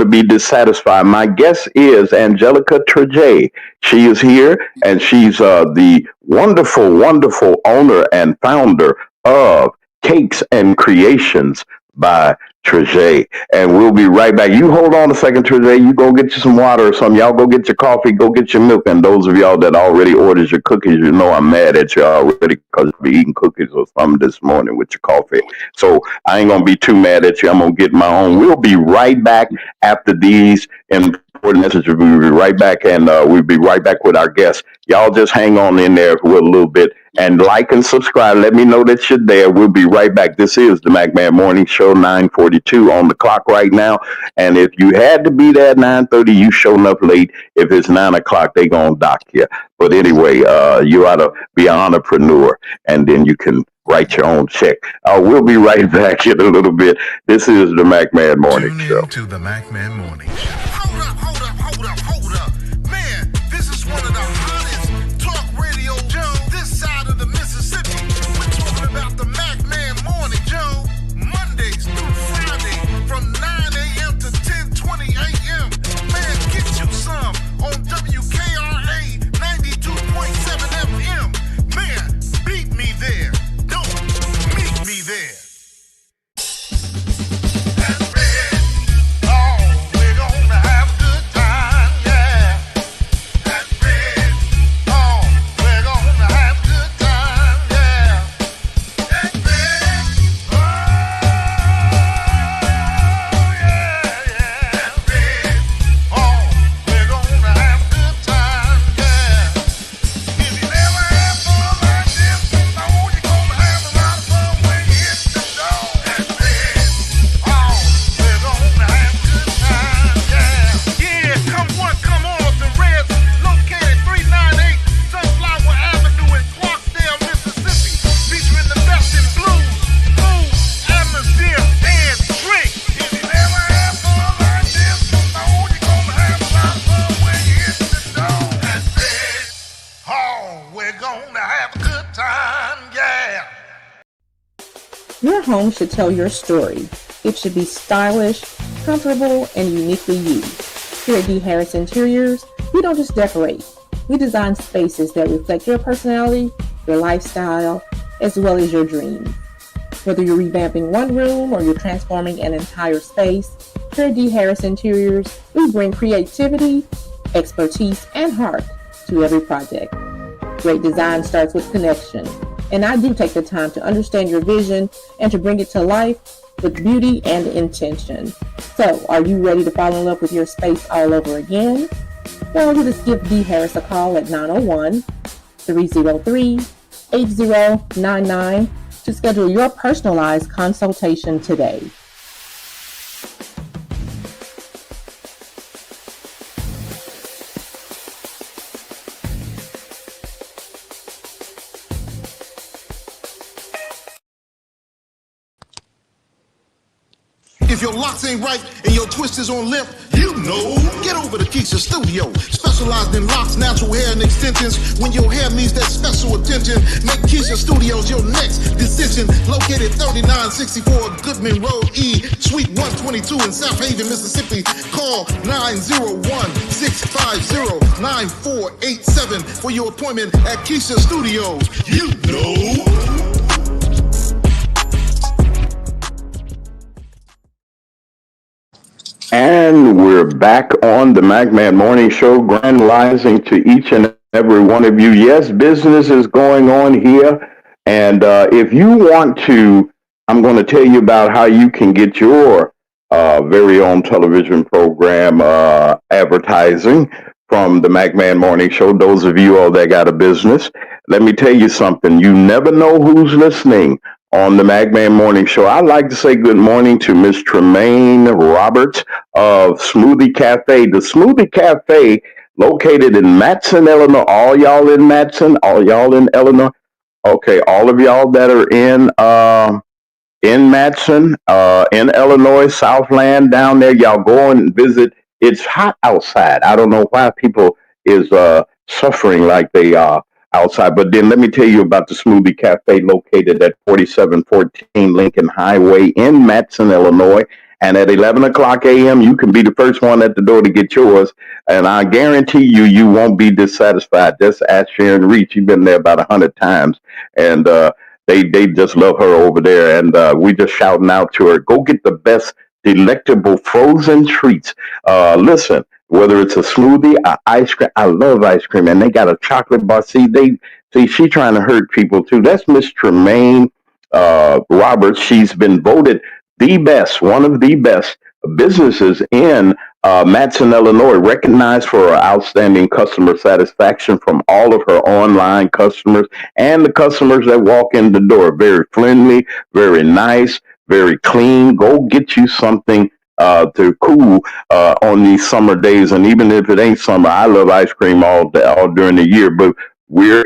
be dissatisfied. My guest is Angelica Triege. She is here, and she's the wonderful, wonderful owner and founder of Cakes and Kreationz by Triege. And we'll be right back. You hold on a second, Triege. You go get you some water or something. Y'all go get your coffee, go get your milk. And those of y'all that already ordered your cookies, you know I'm mad at you already because you've been eating cookies or something this morning with your coffee. So I ain't going to be too mad at you. I'm going to get my own. We'll be right back after these important messages. We'll be right back, and we'll be right back with our guests. Y'all just hang on in there for a little bit and like and subscribe. Let me know that you're there. We'll be right back. This is the McMahon Morning Show, 9:42 on the clock right now. And if you had to be there at 9:30, you showing up late. If it's 9 o'clock, they gonna dock you. But anyway, you ought to be an entrepreneur, and then you can write your own check. We'll be right back in a little bit. This is the McMahon Morning Tune Show. in to the McMahon Morning Show. Hold up. Man, this is one of the hottest talk radio shows this side of the Mississippi. We're talking about the McMahon Morning Show, Mondays through Friday from 9 a.m. to 10:20 a.m. Man, get you some on WKRA 92.7 FM. Man, beat me there. Don't meet me there. Your home should tell your story. It should be stylish, comfortable, and uniquely you. Here at D. Harris Interiors, we don't just decorate. We design spaces that reflect your personality, your lifestyle, as well as your dreams. Whether you're revamping one room or you're transforming an entire space, here at D. Harris Interiors, we bring creativity, expertise, and heart to every project. Great design starts with connection, and I do take the time to understand your vision and to bring it to life with beauty and intention. So, are you ready to fall in love with your space all over again? Well, just give D. Harris a call at 901-303-8099 to schedule your personalized consultation today. If your locks ain't right and your twist is on limp, you know, get over to Keisha Studio. Specialized in locks, natural hair, and extensions. When your hair needs that special attention, make Keisha Studios your next decision. Located 3964 Goodman Road E, Suite 122 in South Haven, Mississippi. Call 901-650-9487 for your appointment at Keisha Studios. You know. And we're back on the MacMan Morning Show, grand rising to each and every one of you. Yes, business is going on here. And if you want to, I'm going to tell you about how you can get your very own television program advertising from the MacMan Morning Show. Those of you all that got a business, let me tell you something. You never know who's listening on the MacMan Morning Show. I'd like to say good morning to Miss Tremaine Roberts of Smoothie Cafe. The Smoothie Cafe, located in Matson, Illinois. All y'all in Matson, all y'all in Illinois. Okay, all of y'all that are in Matson, in Illinois, Southland, down there, y'all go and visit. It's hot outside. I don't know why people is suffering like they are outside. But then let me tell you about the Smoothie Cafe located at 4714 Lincoln Highway in Matson, Illinois. And at 11 o'clock a.m., you can be the first one at the door to get yours. And I guarantee you, you won't be dissatisfied. Just ask Sharon Reach. She's been there about 100 times. And they just love her over there. And we just shouting out to her, go get the best delectable frozen treats. Listen, whether it's a smoothie, ice cream. I love ice cream. And they got a chocolate bar. See, she trying to hurt people, too. That's Miss Tremaine Roberts. She's been voted the best, one of the best businesses in Matson, Illinois, recognized for her outstanding customer satisfaction from all of her online customers and the customers that walk in the door. Very friendly, very nice, very clean. Go get you something to cool on these summer days. And even if it ain't summer, I love ice cream all during the year. But we're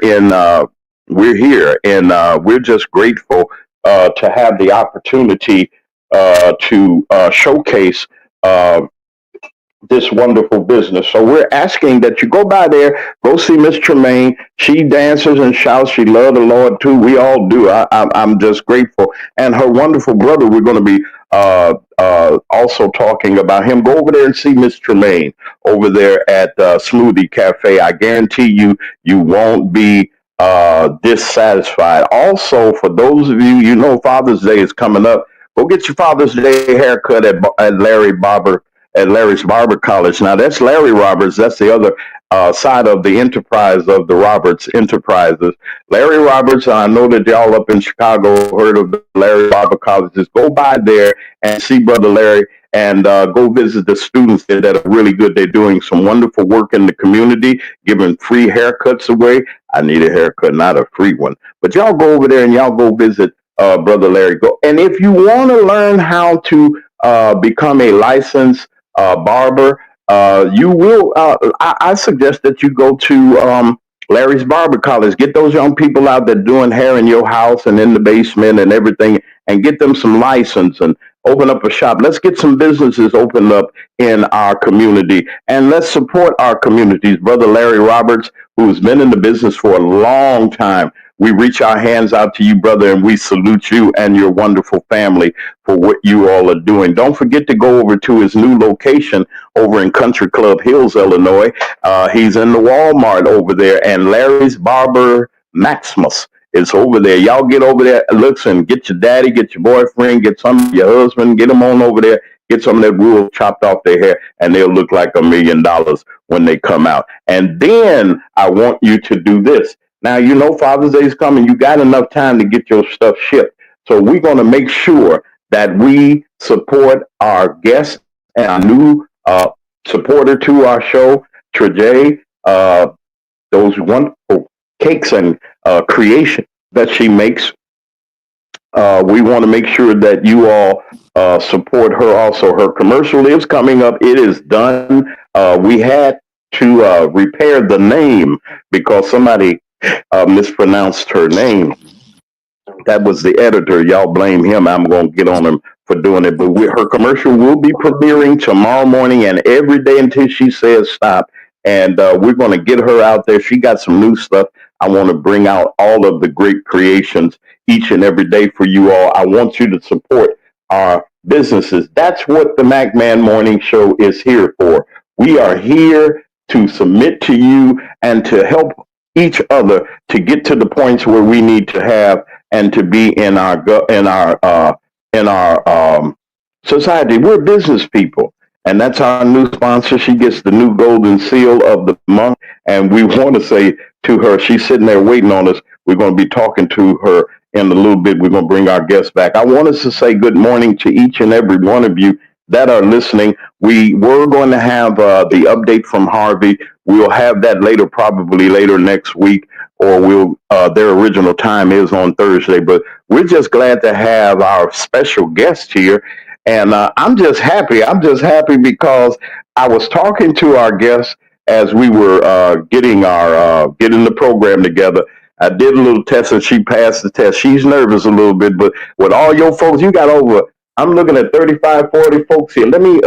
here, and we're just grateful to have the opportunity to showcase this wonderful business. So we're asking that you go by there, go see Miss Tremaine. She dances and shouts. She loves the Lord too. We all do. I'm just grateful. And her wonderful brother, we're going to be also talking about him. Go over there and see Miss Tremaine over there at Smoothie Cafe. I guarantee you, you won't be dissatisfied. Also, for those of you, you know Father's Day is coming up. Go get your Father's Day haircut at Larry's Barber College. Now that's Larry Roberts. That's the other side of the enterprise of the Roberts Enterprises. Larry Roberts. I know that y'all up in Chicago heard of the Larry Barber Colleges. Go by there and see Brother Larry, and go visit the students there that are really good. They're doing some wonderful work in the community, giving free haircuts away. I need a haircut, not a free one. But y'all go over there and y'all go visit Brother Larry. Go. And if you want to learn how to become a licensed barber, you will. I suggest that you go to Larry's Barber College. Get those young people out there doing hair in your house and in the basement and everything, and get them some license and open up a shop. Let's get some businesses opened up in our community, and let's support our communities. Brother Larry Roberts, who's been in the business for a long time. We reach our hands out to you, brother, and we salute you and your wonderful family for what you all are doing. Don't forget to go over to his new location over in Country Club Hills, Illinois. He's in the Walmart over there, and Larry's Barber Maximus is over there. Y'all get over there. Listen, get your daddy, get your boyfriend, get some of your husband, get them on over there. Get some of that wool chopped off their hair, and they'll look like $1 million when they come out. And then I want you to do this. Now, you know Father's Day is coming. You got enough time to get your stuff shipped. So we're going to make sure that we support our guests and our new supporter to our show, Triege, those wonderful cakes and creation that she makes. We want to make sure that you all support her also. Her commercial is coming up. It is done. We had to repair the name because somebody mispronounced her name. That was the editor. Y'all blame him. I'm going to get on him for doing it. But her commercial will be premiering tomorrow morning and every day until she says stop. And we're going to get her out there. She got some new stuff. I want to bring out all of the great creations each and every day for you all. I want you to support our businesses. That's what the MacMan Morning Show is here for. We are here to submit to you and to help each other to get to the points where we need to have and to be in our society. We're business people, And that's our new sponsor. She gets the new golden seal of the month. And we want to say to her, she's sitting there waiting on us. We're going to be talking to her in a little bit. We're going to bring our guests back. I want us to say good morning to each and every one of you that are listening. We were going to have the update from Harvey. We'll have that later, probably later next week, or we'll their original time is on Thursday. But we're just glad to have our special guest here, and I'm just happy. I'm just happy because I was talking to our guest as we were getting the program together. I did a little test and she passed the test. She's nervous a little bit, but with all your folks, you got over. I'm looking at 35, 40 folks here. Let me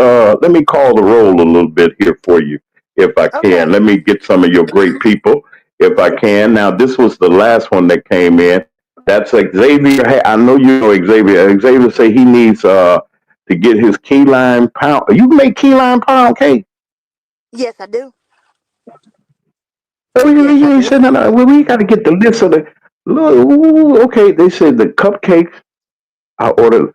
call the roll a little bit here for you, if I can. Okay. Let me get some of your great people, if I can. Now, this was the last one that came in. That's Xavier. Hey, I know you know Xavier. Xavier say he needs to get his key lime pound. You make key lime pound cake. Yes, I do. Oh, Yes, I you do. said no, no. Well, we got to get the list of the. Look, okay, they said the cupcakes. I ordered.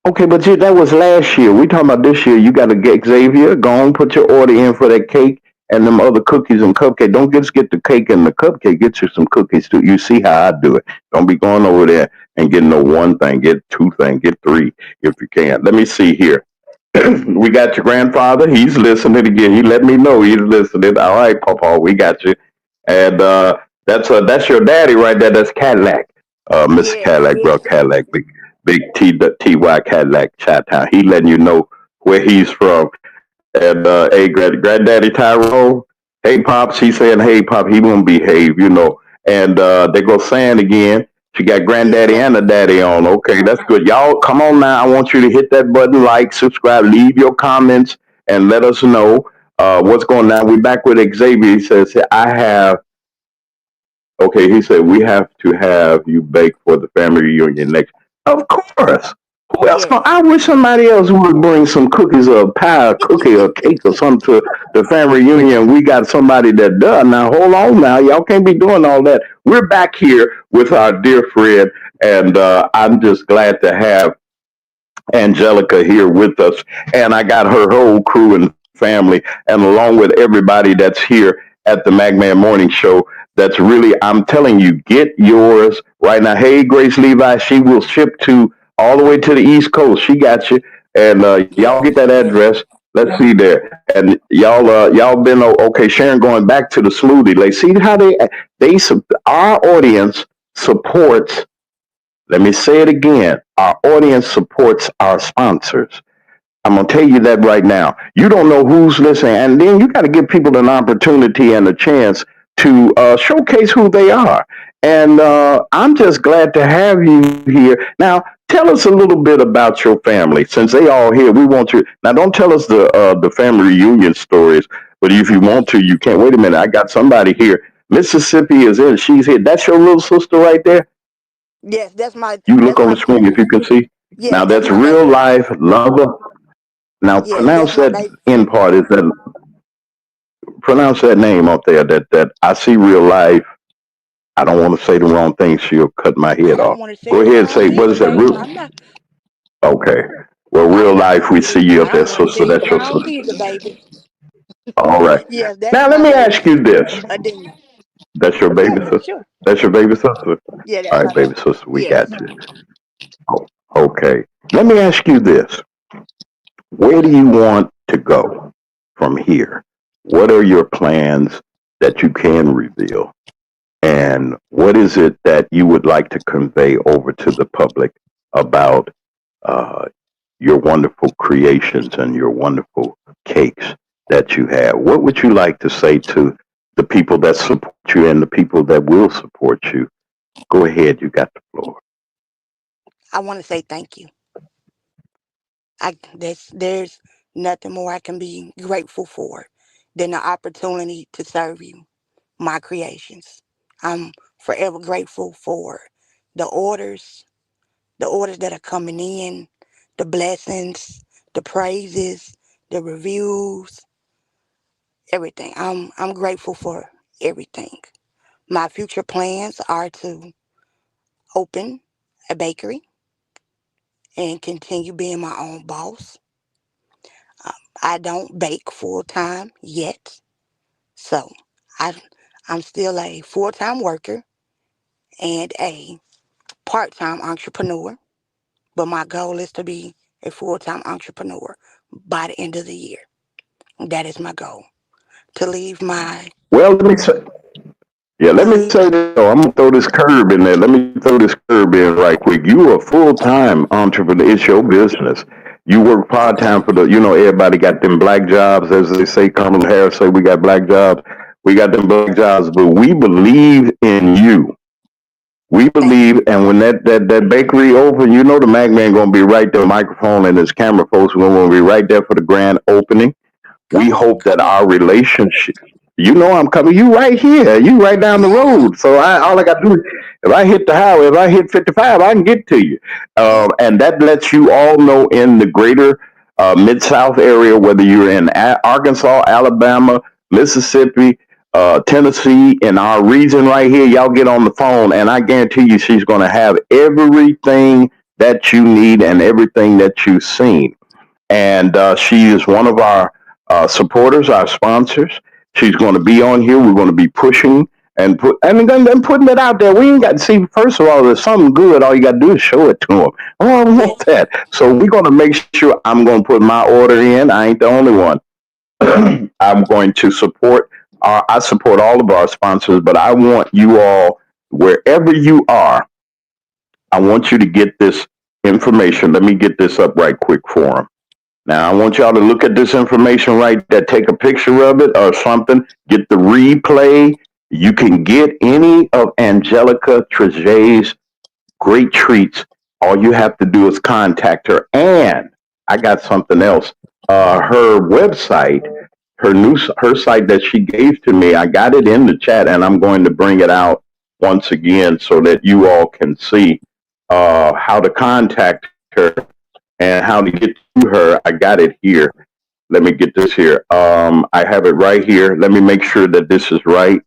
Okay, but see, that was last year. We talking about this year. You got to get Xavier. Go on, put your order in for that cake and them other cookies and cupcake. Don't just get the cake and the cupcake. Get you some cookies too. You see how I do it. Don't be going over there and getting no one thing. Get two things. Get three if you can. Let me see here. We got your grandfather. He's listening again. He let me know he's listening. All right, Papa, we got you. And that's your daddy right there. That's Cadillac, Mr. Yes, Cadillac, bro, yes. Cadillac, big Ty Cadillac, Chi-Town. He letting you know where he's from. And hey, granddaddy Tyrone, hey pops. He saying hey pop. He won't behave, you know. And they go saying again. She got granddaddy Yes. and a daddy on. Okay, that's good. Y'all, come on now. I want you to hit that button, like, subscribe, leave your comments, and let us know what's going on. We back with Xavier. He says, I have Okay, he said we have to have you bake for the family reunion next. Of course. Who else? Yes. I wish somebody else would bring some cookies or a pie, a cookie or cake or something to the family reunion. We got somebody that does. Now hold on now. Y'all can't be doing all that. We're back here with our dear friend, and I'm just glad to have Angelica here with us, and I got her whole crew and family, and along with everybody that's here at the Magman Morning Show. That's really, I'm telling you, get yours right now. Hey, Grace Levi, she will ship to all the way to the East Coast. She got you, and y'all get Yes. that Yes. address. Let's see there, and y'all been okay. Sharon, going back to the smoothie. Like, see how our audience supports. Let me say it again. Our audience supports our sponsors. I'm gonna tell you that right now. You don't know who's listening, and then you got to give people an opportunity and a chance to showcase who they are. And I'm just glad to have you here. Now, tell us a little bit about your family. Since they all here, we want you. Now, don't tell us the family reunion stories, but if you want to, you can. Wait a minute, I got somebody here. Mississippi is in. She's here. That's your little sister right there. Yes. You look That's on my the screen if baby. you can see. Yes, Now that's that's my real baby. life lover. Now Yes, that's pronounce my that baby. end part. Is that pronounce that name up there? That I see real life. I don't want to say the wrong thing. She'll cut my I head don't off. want to say Go it ahead and wrong say what either, is that? babe. Real okay. Well, real I'm not life. gonna We say see you up I there, don't want to sister. say it That's your wrong sister. either, baby. All right. Yes, that's Now let my me baby. ask you this. Adina. That's your baby Sure, sister. sure. That's your baby sister. Yeah, All that's right, my baby baby. sister. We got Yes. you. Oh, okay. Let me ask you this. Where do you want to go from here? What are your plans that you can reveal? And what is it that you would like to convey over to the public about uh, your wonderful creations and your wonderful cakes that you have? What would you like to say to the people that support you and the people that will support you? Go ahead, you got the floor. I want to say thank you. There's nothing more I can be grateful for than the opportunity to serve you, my creations. I'm forever grateful for the orders, the orders that are coming in, the blessings, the praises, the reviews, everything. I'm grateful for everything. My future plans are to open a bakery and continue being my own boss. I don't bake full time yet, so I, I'm still a full time worker and a part time entrepreneur. But my goal is to be a full time entrepreneur by the end of the year. That is my goal. To leave my Well, let me say, yeah, to let me leave say this. Though. I'm gonna throw this curb in there. Let me throw this curb in right quick. You are a full time entrepreneur. It's your business. You work part okay. time for the. You know, everybody got them black jobs, as they say. Kamala Harris say we got black jobs. We got them black jobs, but we believe in you. We Thank you. believe, and when that bakery open, you know the Mac man gonna be right there, microphone and his camera folks are gonna be right there for the grand opening. We Come on, hope that come on. our relationship, you know, I'm coming. You right here. You right down the Yeah, road. So all I got to do is, if I hit the highway, if I hit 55, I can get to you. yeah, And that lets you all know in the greater Mid South area, whether you're in Arkansas, Alabama, Mississippi, Tennessee, in our region right here, y'all get on the phone, and I guarantee you, she's going to have everything that you need and everything that you've seen, and she is one of our supporters, our sponsors. She's going to be on here. We're going to be pushing and putting it out there. We ain't got to see. First of all, there's something good. All you got to do is show it to them. Oh, I want yes, that. So we're going to make sure. I'm going to put my order in. I ain't the only one. I'm going to support. I support all of our sponsors, but I want you all, wherever you are, I want you to get this information. Let me get this up right quick for them. Now, I want y'all to look at this information right there, take a picture of it or something, get the replay. You can get any of Angelica Triege's great treats. All you have to do is contact her. And I got something else. Her website, her site that she gave to me, I got it in the chat, and I'm going to bring it out once again so that you all can see how to contact her and how to get to her. I got it here. Let me get this here. I have it right here. Let me make sure that this is right.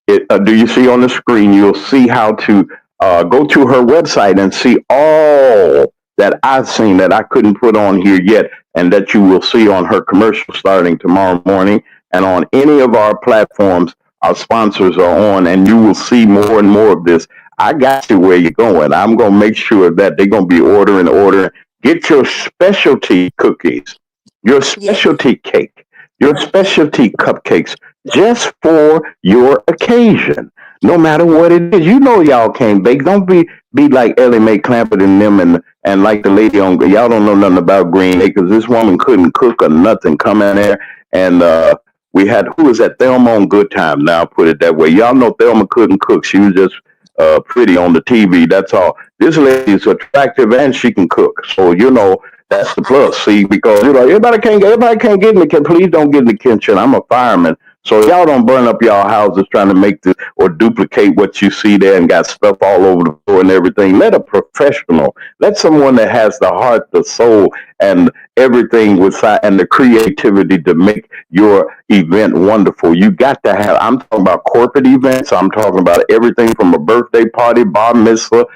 Do you see on the screen? You'll see how to go to her website and see all that I've seen that I couldn't put on here yet, and that you will see on her commercial starting tomorrow morning, and on any of our platforms our sponsors are on, and you will see more and more of this. I got you where you're going. I'm going to make sure that they're going to be ordering. Get your specialty cookies, your yes, specialty cake, your specialty cupcakes just for your occasion. No matter what it is, you know y'all can't bake. Don't be like Ellie Mae Clampett and them, and like the lady on, y'all don't know nothing about Green Acres. This woman couldn't cook or nothing. Come in there, and we had, who was that, Thelma on Good Time. Now I'll put it that way. Y'all know Thelma couldn't cook. She was just pretty on the TV. That's all. This lady is attractive and she can cook. So you know that's the I plus. know. See, because you know everybody can't get in the kitchen. Please don't get in the kitchen. I'm a fireman. So y'all don't burn up y'all houses trying to make this or duplicate what you see there and got stuff all over the floor and everything. Let a professional, let someone that has the heart, the soul, and everything with and the creativity to make your event wonderful. You got to have. I'm talking about corporate events. I'm talking about everything from a birthday party, bar mitzvah,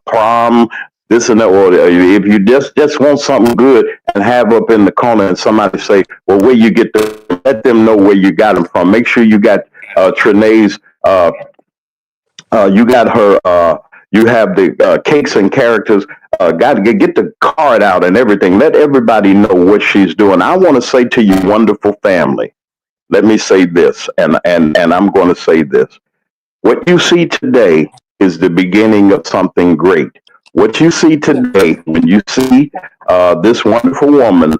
prom, this and that. Or if you just want something good and have up in the corner, and somebody say, "Well, where you get the?" Let them know where you got them from. Make sure you got Trene's. You got her. You have the cakes and characters. Got to get the card out and everything. Let everybody know what she's doing. I want to say to you, wonderful family. Let me say this, and I'm going to say this. What you see today is the beginning of something great. What you see Yes, today, when you see this wonderful woman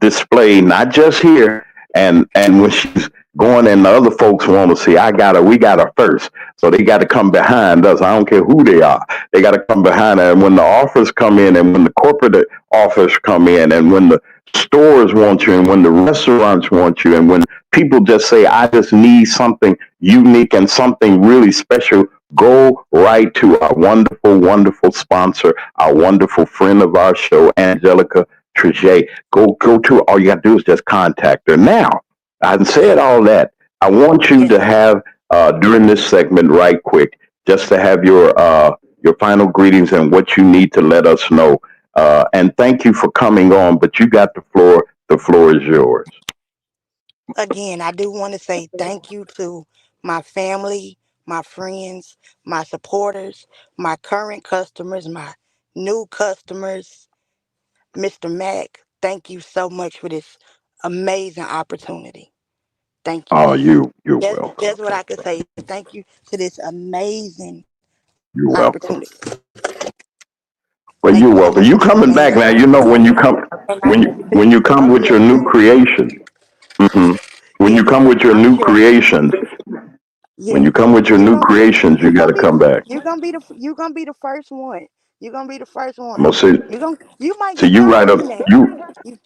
display, not just here, and when she's going and the other folks want to see, we got her first. So they got to come behind us. I don't care who they are. They got to come behind her. And when the offers come in, and when the corporate offers come in, and when the stores want you, and when the restaurants want you, and when people just say, I just need something unique and something really special, go right to our wonderful, wonderful sponsor, our wonderful friend of our show, Angelica Triege. Go to, all you got to do is just contact her. Now, I said yes, all that. I want you to yes. have during this segment, right quick, just to have your final greetings and what you need to let us know. And thank you for coming on. But you got the floor. The floor is yours. Again, I do want to say thank you to my family, my friends, my supporters, my current customers, my new customers. Mr. Mack, thank you so much for this amazing opportunity. Thank you. Oh, you're That's welcome. what I could say. Thank you to this amazing You're welcome. opportunity. Well, Thank you're you so welcome. much for You this coming back amazing now? You know when you opportunity. come And when you come I'm with your sure new you, creation. hmm When you yes, come with your I'm new sure. creations, when Yes, you come with your you new gonna be the creations, you you got gonna to be the come back. you gonna be the first one. You gonna be the first I'm one. gonna say, You might so get you tired right of up me now. you. You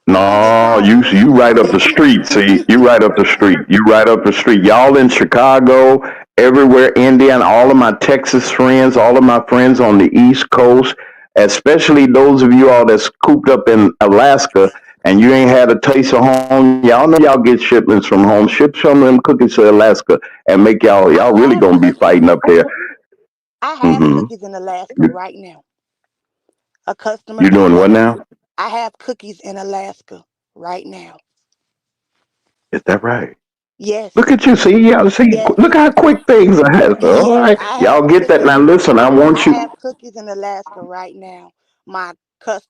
you gonna get No, tired of me. you right up the street. See, you right up the street. You right up the street. Y'all in Chicago, everywhere, Indiana, all of my Texas friends, all of my friends on the East Coast, especially those of you all that's cooped up in Alaska and you ain't had a taste of home. Y'all know y'all get shipments from home. Ship some of them cookies to Alaska and make y'all I really have gonna be fighting cookies. up there. I have hmm cookies in Alaska You, right now. A customer you took doing her. what now? I have cookies in Alaska right now. Is that right? Look Yes, at you. See, y'all see, yes, look how quick things are happening. All yes. right. I have Y'all get that. cookies. Now listen, I want I you. have cookies in Alaska right now. My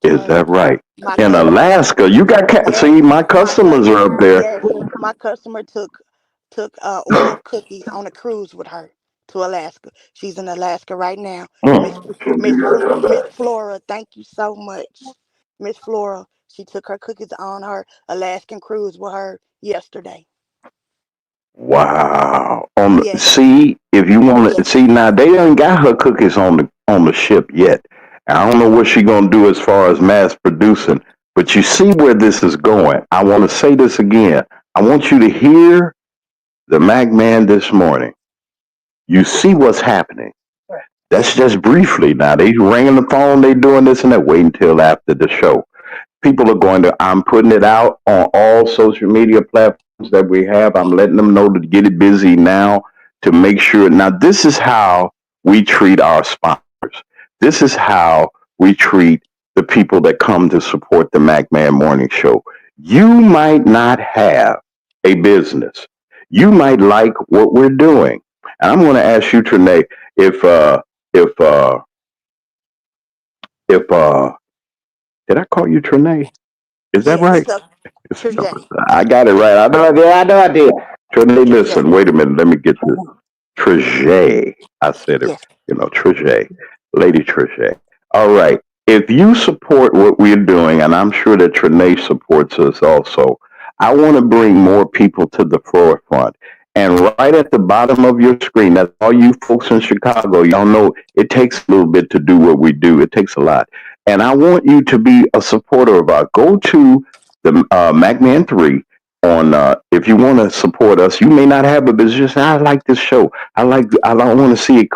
Is customer, that right? my In customer. Alaska, you got Yes, see, my my customers are customer. up there. Yes, my customer took a order of cookies on a cruise with her to Alaska. She's in Alaska right now. Miss Mm. Miss Flora, thank you so much, Miss Flora. She took her cookies on her Alaskan cruise with her yesterday. Wow. On the, Yes, see, if you want to yes. see now, they ain't got her cookies on the ship yet. I don't know what she gonna do as far as mass producing, but you see where this is going. I want to say this again. I want you to hear the Mac Man this morning. You see what's happening. That's Yes, just briefly now. They ringing the phone, they doing this and that. Wait until after the show. People are going to, I'm putting it out on all social media platforms that we have. I'm letting them know to get it busy now to make sure. Now, this is how we treat our sponsors. This is how we treat the people that come to support the Mac Man Morning Show. You might not have a business. You might like what we're doing. And I'm going to ask you, Trinae, if, uh, if, uh, if, did I call you Trinae? Is that yes. right? It's a It's, Trajay. I got it right. I know I did. I know I did. Trinae, Trajay. listen, wait a minute. Let me get this. Triege. I said it, Yes. Triege. Lady Triege. All right. If you support what we're doing, and I'm sure that Trinae supports us also, I want to bring more people to the forefront. And right at the bottom of your screen, that's all you folks in Chicago, y'all know it takes a little bit to do what we do. It takes a lot. And I want you to be a supporter of our. Go to the MacMan 3 on if you want to support us. You may not have a business. I like this show. I don't want to see it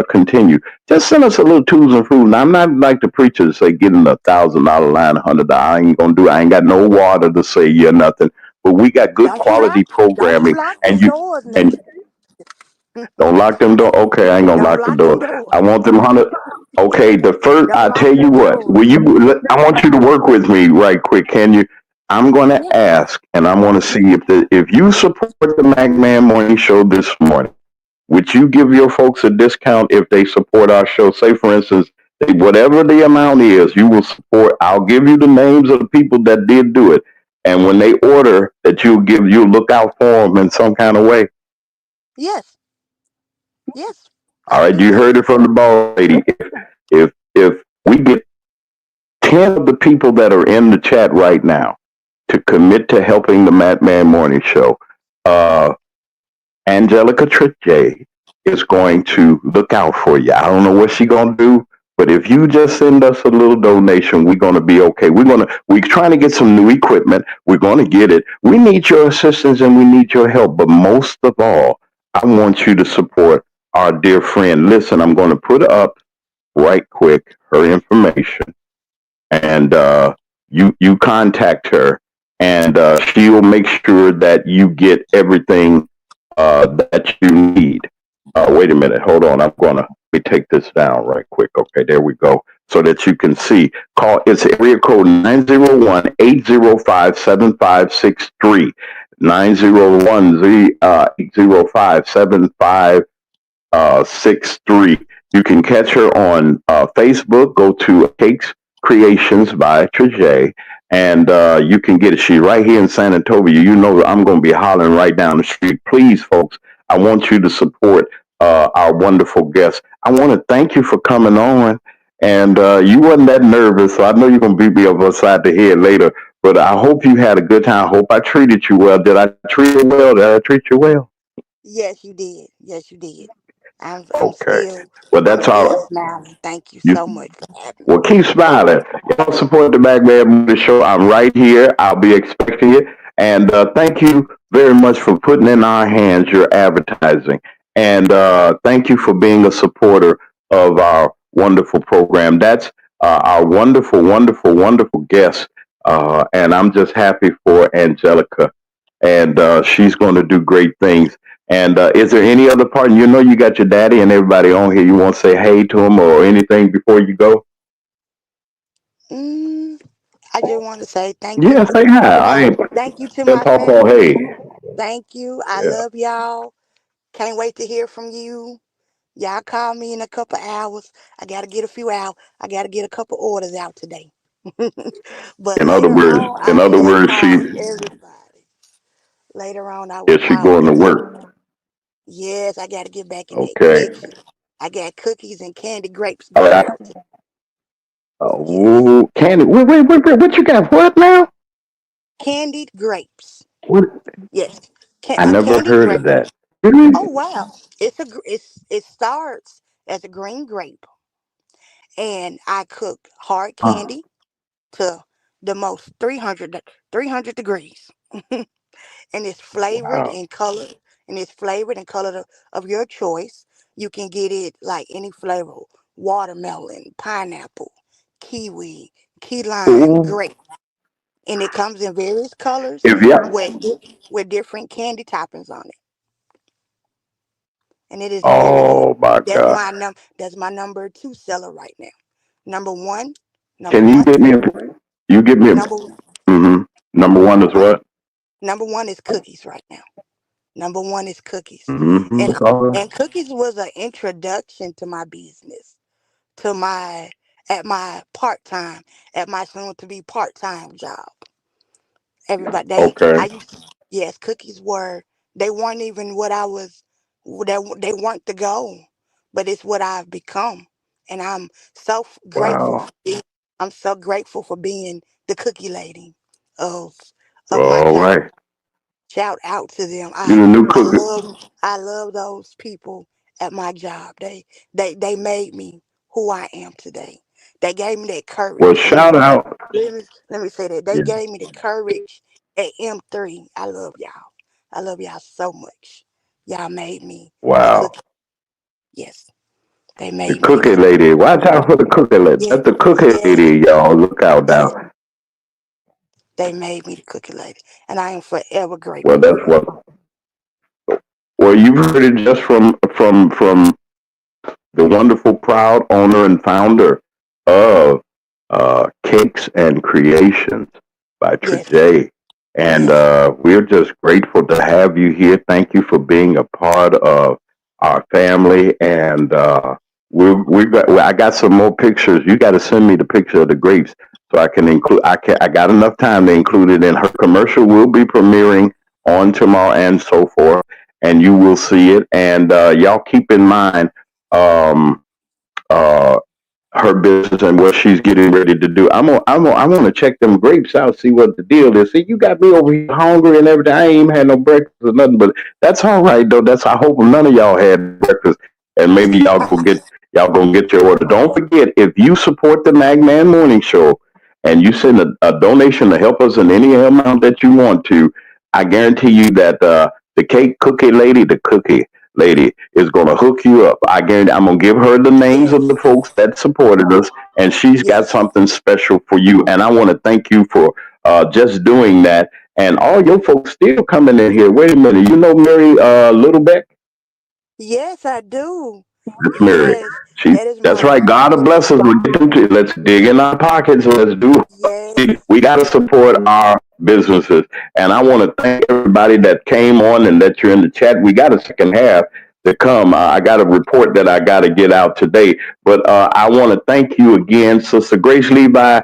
continue. Just send us a little tools and fruit. Now, I'm not like the preacher to say getting $1,000 line, $100. I ain't gonna do. I ain't got no water to say you nothing. But we got good quality Don't you programming, lock and them you doors now. and don't lock them door. Okay, I ain't gonna Don't lock the lock them door. doors. I want them 100. Okay, the first. Don't I lock tell you them what. doors. Will you? I want you to work with me right quick. Can you? I'm going to Yes, ask, and I want to see if you support the MacMan Morning Show this morning. Would you give your folks a discount if they support our show? Say, for instance, whatever the amount is, you will support. I'll give you the names of the people that did do it, and when they order, that you'll look out for them in some kind of way. yes, yes. All I'll right, do you that. heard it from the boss lady. If we get 10 of the people that are in the chat right now to commit to helping the Madman Morning Show, uh, Angelica Triche is going to look out for you. I don't know what she's gonna do, but if you just send us a little donation, we're gonna be okay. We're trying to get some new equipment. We're gonna get it. We need your assistance and we need your help. But most of all, I want you to support our dear friend. Listen, I'm gonna put up right quick her information and you contact her, and she'll make sure that you get everything that you need. Wait a minute, hold on. Let me take this down right quick. Okay, there we go. so that you can see. Call, it's area code 901-805-7563. 901-805-7563. You can catch her on Facebook. Go to Cakes Kreationz by Triege, and you can get it. She's right here in San Antonio. You know I'm going to be hollering right down the street. Please, folks, I want you to support our wonderful guests. I want to thank you for coming on. And you wasn't that nervous, so I know you're going to beat me up upside the head later. But I hope you had a good time. I hope I treated you well. Did I treat you well? Did I treat you well? Yes, you did. Yes, you did. I'm Okay. still Well, I'm that's still all. smiling. Thank you You so much for having well, me. keep smiling. Y'all support the Back Man Movie Show. I'm right here. I'll be expecting it. And thank you very much for putting in our hands your advertising. And thank you for being a supporter of our wonderful program. That's our wonderful, wonderful, wonderful guest. And I'm just happy for Angelica. And she's going to do great things. And is there any other part? You know, you got your daddy and everybody on here. You want to say hey to them or anything before you go? Mm, I just want to say thank Yeah, you say hi. to I my ain't thank you to that my Papa. family. Hey, Thank you. I yeah. love y'all. Can't wait to hear from you. Y'all call me in a couple hours. I gotta get a few out. I gotta get a couple orders out today. But later on, In I other will words, call everybody. Later on, I will is she call going to everybody. work? Yes, I gotta get back in that Okay. kitchen. I got cookies and candy grapes All going right. out. Yes, Oh, Candy. Wait. What you got? What now? candied grapes. What? Yes, I a never candied heard of grape. that. Really? Oh wow, it starts as a green grape, and I cook hard Uh, candy to the most 300 degrees, and it's flavored wow. and colored, of your choice. You can get it like any flavor: watermelon, pineapple, kiwi, key lime, Ooh. grape, and it comes in various colors If yeah. with different candy toppings on it, and it is very good. Oh my God. That's my number two seller right now. Number one, number Can you one, get me a? You give me a. number Mm-hmm. Number one is uh, what? number one is cookies right now. Number one is cookies, Mm-hmm. and Caller. cookies was an introduction to my business, to my at my part time, at my soon to be part time job. Everybody, I Okay. used, yes, cookies were, they weren't even what I was, they weren't the goal, but it's what I've become, and grateful Wow. for being, I'm so grateful for being the cookie lady of my All job. right. Shout out to them. You the new I cookie. love I love those people at my job. They made me who I am today. They gave me that Well, courage. shout out. Let me say that. They Yeah. gave me the courage at M3. I love y'all. I love y'all so much. Y'all made me the Wow. cookie. Yes, they The made me cookie that. lady. Watch out for the cookie lady. Yes, That's the cookie yes, lady, y'all. Look out yes. now. They made me the cookie lady, and I am forever Well, grateful that's for it. what. Well, you've heard it just from the wonderful, proud owner and founder of Cakes and Creations by Yes, Triege. And yes, we're just grateful to have you here. Thank you for being a part of our family. And I got some more pictures. You got to send me the picture of the grapes so I can include. I got enough time to include it in her commercial. Will be premiering on tomorrow and so forth, and you will see it. And y'all keep in mind. Um, uh, Her business and what she's getting ready to do. I want to check them grapes out, see what the deal is. See, you got me over here hungry and everything. I ain't even had no breakfast or nothing, but that's all right though. That's I hope none of y'all had breakfast, and maybe y'all gonna get your order. Don't forget if you support the Magman Morning Show and you send a donation to help us in any amount that you want to, I guarantee you that the cookie lady is going to hook you up. I guarantee I'm going to give her the names of the yes, folks that supported us, and she's got yes, something special for you. And I want to thank you for just doing that. And all your folks still coming in here. Wait a minute. You know Mary Littlebeck? yes. I do. That's Mary. Yes, That is That's my right. God will bless us. Let's dig in our pockets. Let's do. yes, We got to support our businesses. And I want to thank everybody that came on and that you're in the chat. We got a second half to come. I got a report that I got to get out today. But I want to thank you again, Sister Grace Levi.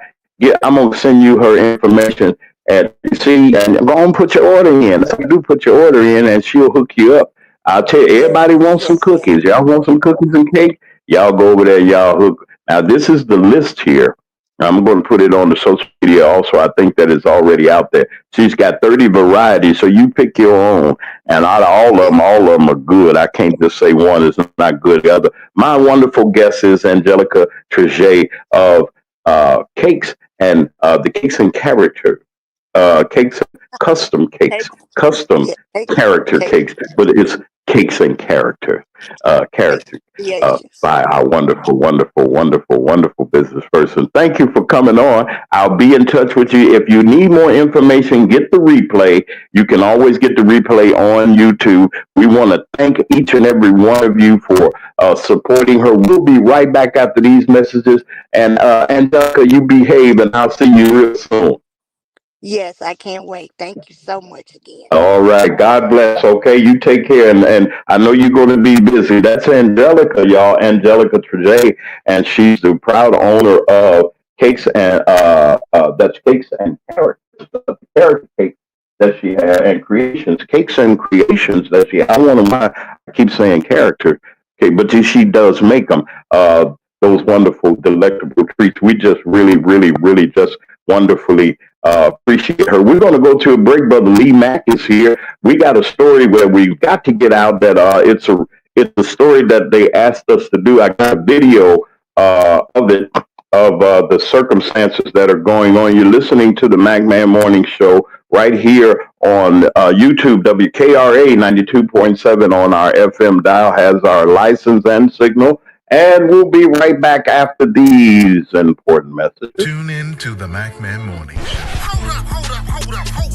I'm going to send you her information at see and go and put your order in. You do put your order in and she'll hook you up. I'll tell you, yes, everybody wants some yes, ma'am. cookies. Y'all want some cookies and cake? Y'all go over there, y'all hook. Now, this is the list here. I'm going to put it on the social media also. I think that it's already out there. She's got 30 varieties, so you pick your own. And out of Yes, all of them are good. I can't just say one is not good. The other. My wonderful guest is Angelica Triege of Cakes and the Cakes and Character. Cakes, cake, custom yeah, character cake, cakes, but it's cakes and character, cake character creations. by our wonderful business person. Thank you for coming on. I'll be in touch with you. If you need more information, get the replay. You can always get the replay on YouTube. We want to thank each and every one of you for supporting her. We'll be right back after these messages. And Angelica, you behave, and I'll see you real soon. Yes, I can't wait. Thank you so much again. All right. God bless. Okay. You take care. And I know you're going to be busy. That's Angelica, y'all. Angelica Traje. And she's the proud owner of Cakes and, that's Cakes and Carrots. The carrot cake that she had and creations, cakes and creations that she had. I want to, I keep saying character. Okay. But she does make them, those wonderful, delectable treats. We just really just wonderfully appreciate her. We're going to go to a break. Brother Lee Mack is here. We got a story where we've got to get out that it's a story that they asked us to do. I got a video of it of the circumstances that are going on. You're listening to the Magman Morning Show right here on YouTube. WKRA 92.7 on our FM dial has our license and signal. And we'll be right back after these important messages. Tune in to the Macman Morning Show. Hold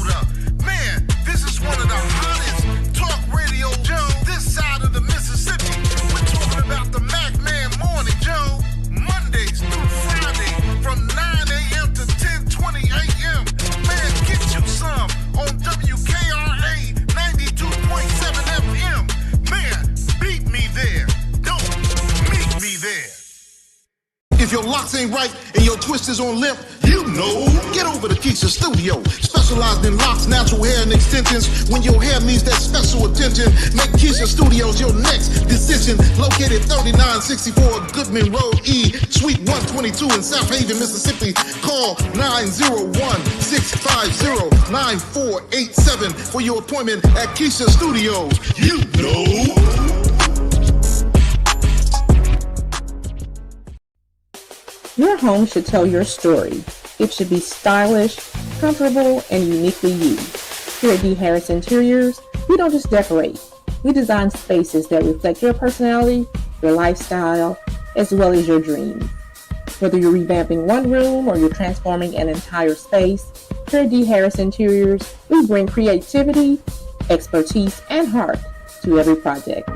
up. Man, this is one of the hottest talk radio shows this side of the Mississippi. We're talking about the Mac Man Morning Show, Mondays through Friday from 9 a.m. to 10:20 a.m. Man, get you some on WKRA 92.7 FM. Man, beat me there. Don't meet me there. If your locks ain't right and your twist is on limp, you know, get over to Keisha Studio. Specialized in locks, natural hair, and extensions. When your hair needs that special attention, make Keisha Studios your next decision. Located 3964 Goodman Road E, Suite 122 in South Haven, Mississippi. Call 901-650-9487 for your appointment at Keisha Studios. You know. Your home should tell your story. It should be stylish, comfortable, and uniquely you. Here at D. Harris Interiors, we don't just decorate. We design spaces that reflect your personality, your lifestyle, as well as your dreams. Whether you're revamping one room or you're transforming an entire space, here at D. Harris Interiors, we bring creativity, expertise, and heart to every project.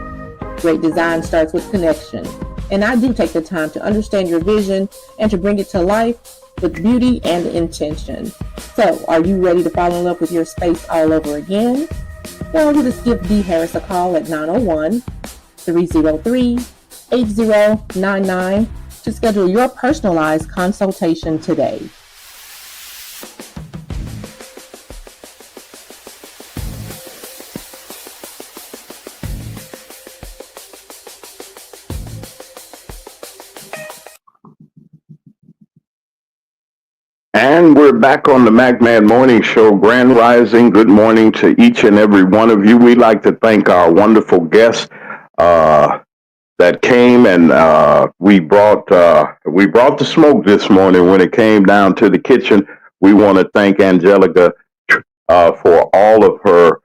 Great design starts with connection. And I do take the time to understand your vision and to bring it to life with beauty and intention. So, are you ready to fall in love with your space all over again? Well, you just give D. Harris a call at 901-303-8099 to schedule your personalized consultation today. And we're back on the Macman Morning Show. Grand Rising. Good morning to each and every one of you. We'd like to thank our wonderful guests that came, and we brought the smoke this morning when it came down to the kitchen. We want to thank Angelica for all of her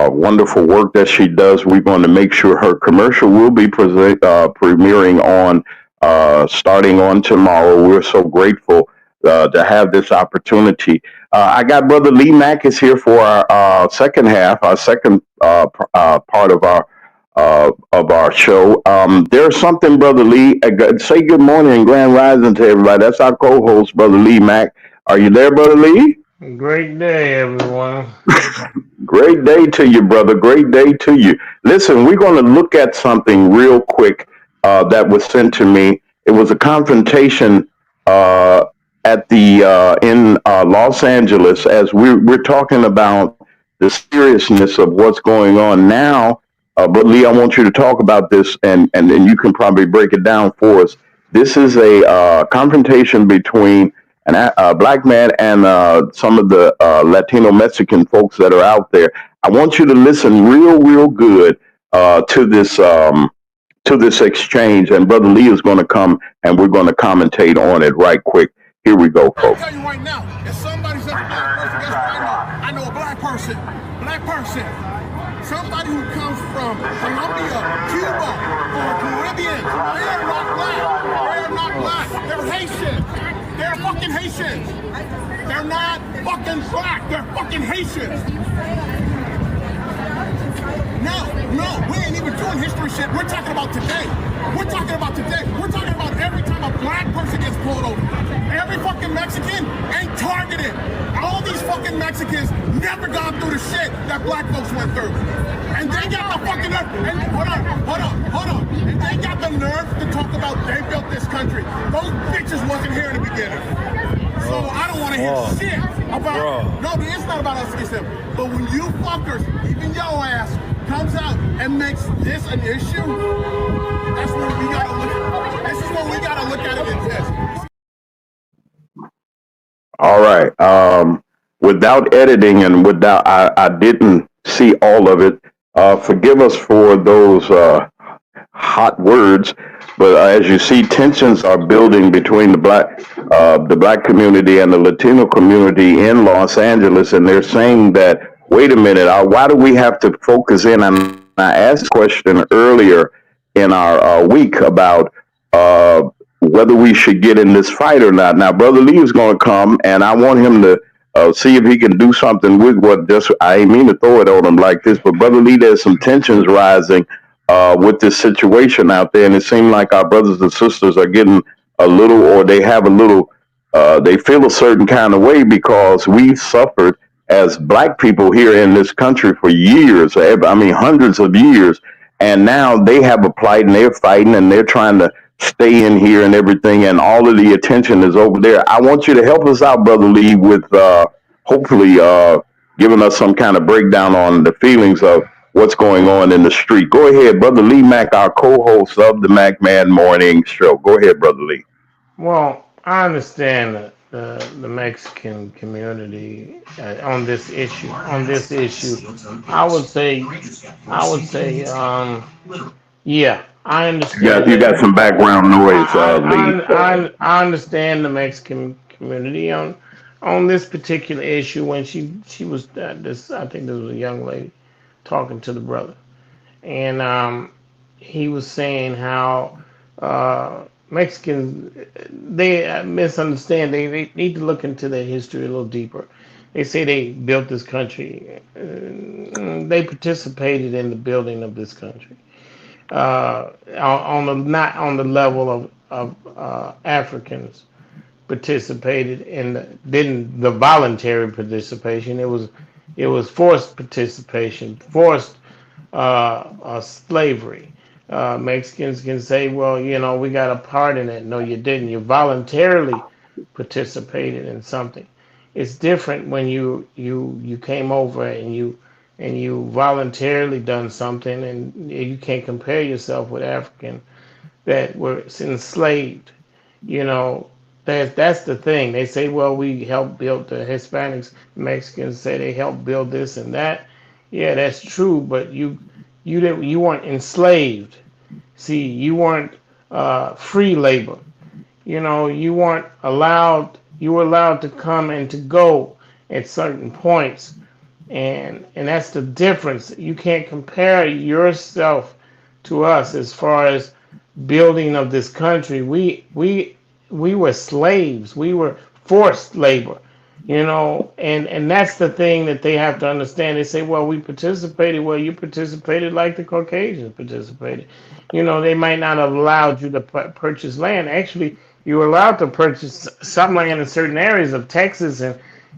wonderful work that she does. We're going to make sure her commercial will be premiering on starting on tomorrow. We're so grateful to have this opportunity. I got Brother Lee Mack is here for our second half, our second part of our of our show. There's something, Brother Lee. Say good morning and grand rising to everybody. That's our co-host, Brother Lee Mack. Are you there, Brother Lee? Great day, everyone. Great day to you, brother. Great day to you. Listen, we're going to look at something real quick that was sent to me. It was a confrontation uh, at the in Los Angeles as we're talking about the seriousness of what's going on now. But Lee, I want you to talk about this, and then you can probably break it down for us. This is a confrontation between a black man and some of the Latino Mexican folks that are out there. I want you to listen real good to this exchange, and Brother Lee is going to come and we're going to commentate on it right quick. Here we go, I'll folks. tell you right now, if somebody says a black person, guess what I know? I know a black person, somebody who comes from Colombia, Cuba, or Caribbean. They are not black. They are not black. They're Haitian. They're fucking Haitians. They're not fucking black. They're fucking Haitians. No, we ain't even doing history shit. We're talking about today. We're talking about today. We're talking about every time a black person gets pulled over. Every fucking Mexican ain't targeted. All these fucking Mexicans never gone through the shit that black folks went through. And they got the fucking nerve. And hold on. And they got the nerve to talk about they built this country. Those bitches wasn't here in the beginning. So I don't want to hear shit about. No, it's not about us against them. But when you fuckers, even your ass, comes out and makes this an issue, that's when we gotta look. This is when we gotta look at it in this. All right. Without editing and without, I didn't see all of it. Forgive us for those hot words, but as you see, tensions are building between the black community and the Latino community in Los Angeles, and they're saying that, wait a minute, why do we have to focus in? And I asked a question earlier in our week about whether we should get in this fight or not. Now, Brother Lee is going to come, and I want him to see if he can do something with what just, I ain't mean to throw it on him like this, but Brother Lee, there's some tensions rising with this situation out there, and it seems like our brothers and sisters are getting a little, or they have a little, they feel a certain kind of way because we suffered as black people here in this country for years, I mean, hundreds of years, and now they have a plight and they're fighting and they're trying to stay in here and everything, and all of the attention is over there. I want you to help us out, Brother Lee, with hopefully giving us some kind of breakdown on the feelings of what's going on in the street. Go ahead, Brother Lee Mack, our co-host of the Mac Man Morning Show. Go ahead, Brother Lee. Well, I understand the Mexican community on this issue. I would say, yeah, I Yeah, understand you that. got some background noise, Lee. I understand the Mexican community on this particular issue when she was this. I think there was a young lady talking to the brother, and he was saying how Mexicans they misunderstand. They need to look into their history a little deeper. They say they built this country. They participated in the building of this country on the not on the level of Africans participated in didn't the voluntary participation. It was forced participation, forced slavery. Mexicans can say, well, we got a part in it. No, you didn't. You voluntarily participated in something. It's different when you came over and you voluntarily done something, and you can't compare yourself with African that were enslaved. You know, that's the thing. They say, well, we helped build the Hispanics. Mexicans say they helped build this and that. Yeah, that's true, but you weren't enslaved. See, you weren't free labor. You weren't allowed. You were allowed to come and to go at certain points, and that's the difference. You can't compare yourself to us as far as building of this country. We were slaves. We were forced labor. And that's the thing that they have to understand. They say, well, we participated. Well, you participated like the Caucasians participated. They might not have allowed you to purchase land. Actually, you were allowed to purchase some land in certain areas of Texas,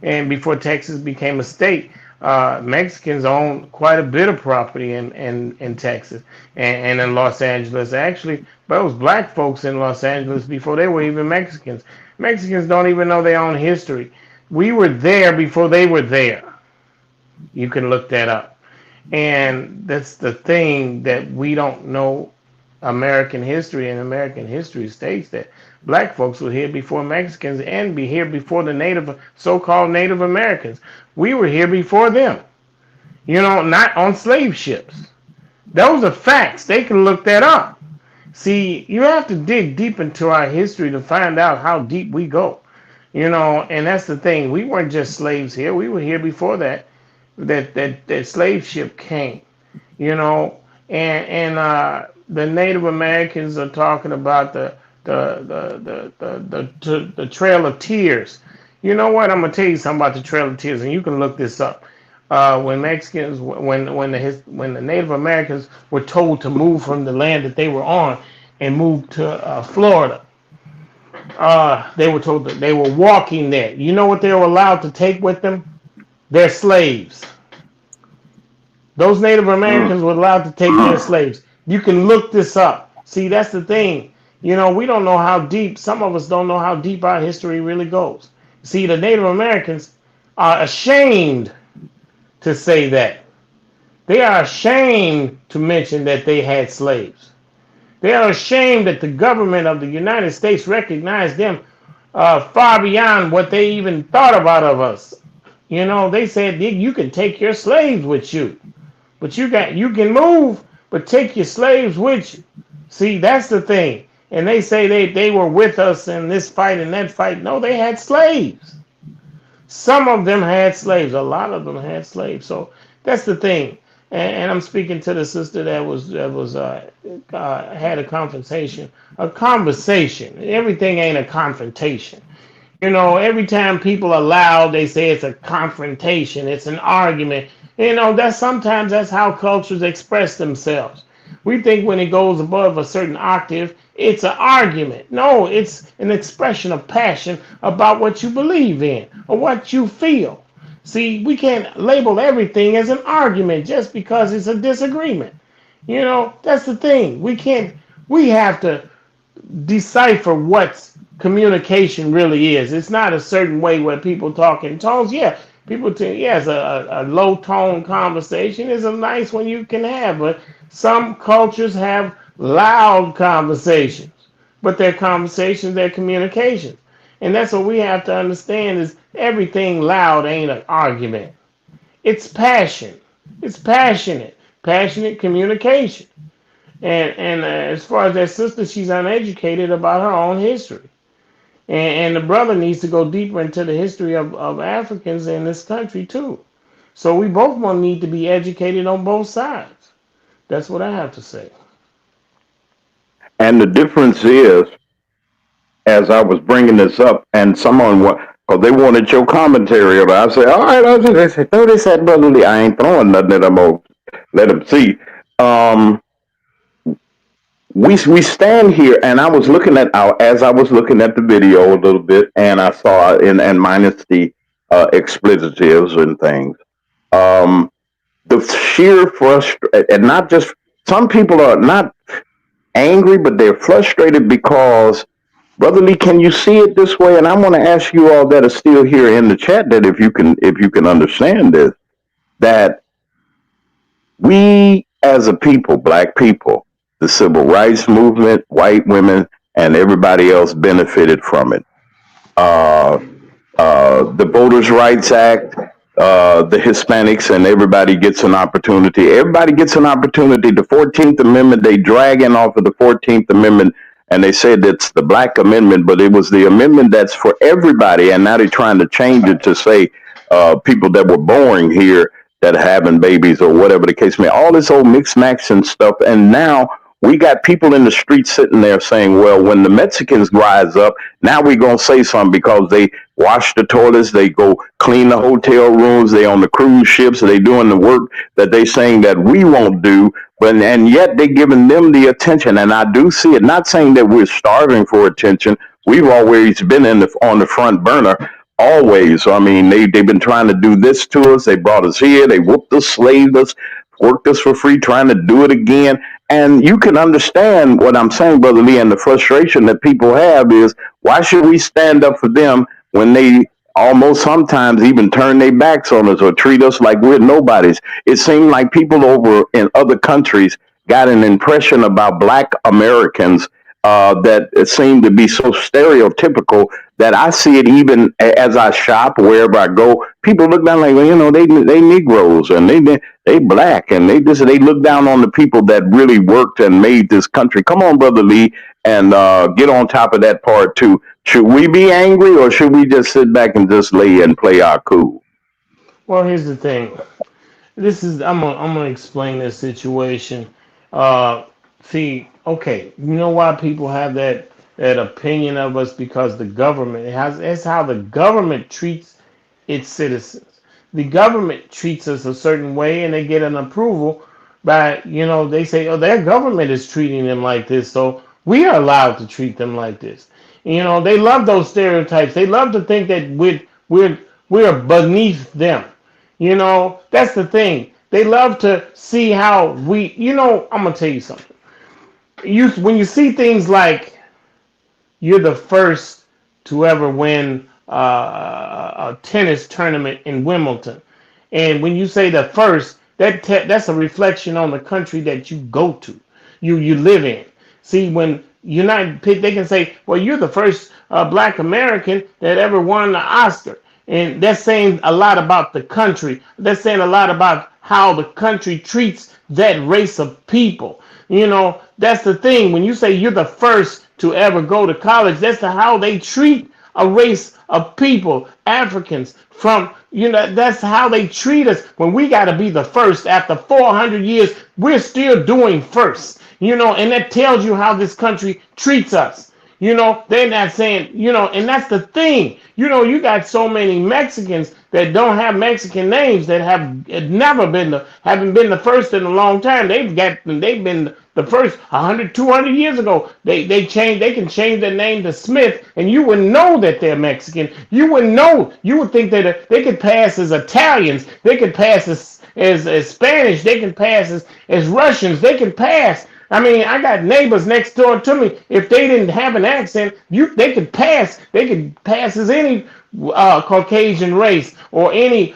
and before Texas became a state, Mexicans owned quite a bit of property in Texas and in Los Angeles. Actually, but it was black folks in Los Angeles before they were even Mexicans. Mexicans don't even know their own history. We were there before they were there. You can look that up. And that's the thing, that we don't know American history, and American history states that black folks were here before Mexicans and be here before the so-called Native Americans. We were here before them, not on slave ships. Those are facts. They can look that up. See, you have to dig deep into our history to find out how deep we go. And that's the thing. We weren't just slaves here. We were here before that slave ship came. You know, and the Native Americans are talking about the Trail of Tears. You know what? I'm gonna tell you something about the Trail of Tears, and you can look this up. When the Native Americans were told to move from the land that they were on and move to Florida, they were told that they were walking there. You know what they were allowed to take with them? Their slaves. Those Native Americans were allowed to take their slaves. You can look this up. See, that's the thing. We don't know how deep, some of us don't know how deep our history really goes. See, the Native Americans are ashamed to say that. They are ashamed to mention that they had slaves. They are ashamed that the government of the United States recognized them far beyond what they even thought about of us. They said you can take your slaves with you. But you can move, but take your slaves with you. See, that's the thing. And they say they were with us in this fight and that fight. No, they had slaves. Some of them had slaves. A lot of them had slaves. So that's the thing. And I'm speaking to the sister that had a conversation. A conversation. Everything ain't a confrontation. Every time people are loud, they say it's a confrontation. It's an argument. Sometimes that's how cultures express themselves. We think when it goes above a certain octave, it's an argument. No, it's an expression of passion about what you believe in or what you feel. See, we can't label everything as an argument just because it's a disagreement. That's the thing. We have to decipher what communication really is. It's not a certain way where people talk in tones. Yeah, it's a low tone conversation is a nice one you can have, but some cultures have loud conversations, but their conversations, their communications. And that's what we have to understand is everything loud ain't an argument. It's passion. It's passionate communication. And as far as that sister, she's uneducated about her own history. And the brother needs to go deeper into the history of Africans in this country too. So we both will need to be educated on both sides. That's what I have to say. And the difference is, as I was bringing this up, and someone because they wanted your commentary about it, I said, all right, they said, throw this at Brother Lee. I ain't throwing nothing at him. Let him see. We stand here, and I was looking at as I was looking at the video a little bit, and I saw and minus the explicitives and things. The sheer frustration, and not just some people are not angry, but they're frustrated because, Brother Lee, can you see it this way? And I want to ask you all that are still here in the chat that if you can understand this, that we as a people, black people, the civil rights movement, white women, and everybody else benefited from it. The Voters' Rights Act, the Hispanics, and everybody gets an opportunity. Everybody gets an opportunity. The 14th Amendment, they dragging off of the 14th Amendment, and they said it's the Black Amendment, but it was the amendment that's for everybody, and now they're trying to change it to say people that were born here that are having babies or whatever the case may be. All this old mix match and stuff, and now We got people in the streets sitting there saying, well, when the Mexicans rise up, now we're going to say something because they wash the toilets, they go clean the hotel rooms, they on the cruise ships, they doing the work that they saying that we won't do. But and yet they giving them the attention, and I do see it. Not saying that we're starving for attention. We've always been on the front burner, always. I mean, they've been trying to do this to us. They brought us here. They whooped us, slaved us, worked us for free, trying to do it again. And you can understand what I'm saying, Brother Lee, and the frustration that people have is why should we stand up for them when they almost sometimes even turn their backs on us or treat us like we're nobodies? It seemed like people over in other countries got an impression about black Americans that it seemed to be so stereotypical that I see it even as I shop wherever I go. People look down like, well, they Negroes and they black and they look down on the people that really worked and made this country. Come on, Brother Lee, and get on top of that part too. Should we be angry or should we just sit back and just lay and play our cool? Well, here's the thing. I'm gonna explain this situation. Uh, See, okay, you know why people have that opinion of us because the government it has it's how the government treats its citizens. The government treats us a certain way, and they get an approval by they say, oh, their government is treating them like this, so we are allowed to treat them like this. They love those stereotypes. They love to think that we're we're beneath them. That's the thing. They love to see how I'm gonna tell you something. When you see things like you're the first to ever win a tennis tournament in Wimbledon, and when you say the first, that's a reflection on the country that you go to, you live in. See, when United, they can say, "Well, you're the first Black American that ever won the Oscar," and that's saying a lot about the country. That's saying a lot about how the country treats that race of people. That's the thing. When you say you're the first to ever go to college, that's how they treat a race of people, Africans, that's how they treat us. When we got to be the first after 400 years, we're still doing first, and that tells you how this country treats us. They're not saying, and that's the thing. You got so many Mexicans that don't have Mexican names that haven't been the first in a long time. They've been the first 100, 200 years ago. They can change their name to Smith, and you would know that they're Mexican. You would know. You would think that they could pass as Italians. They could pass as Spanish. They can pass as Russians. They can pass. I mean, I got neighbors next door to me. If they didn't have an accent, they could pass. They could pass as any Caucasian race or any.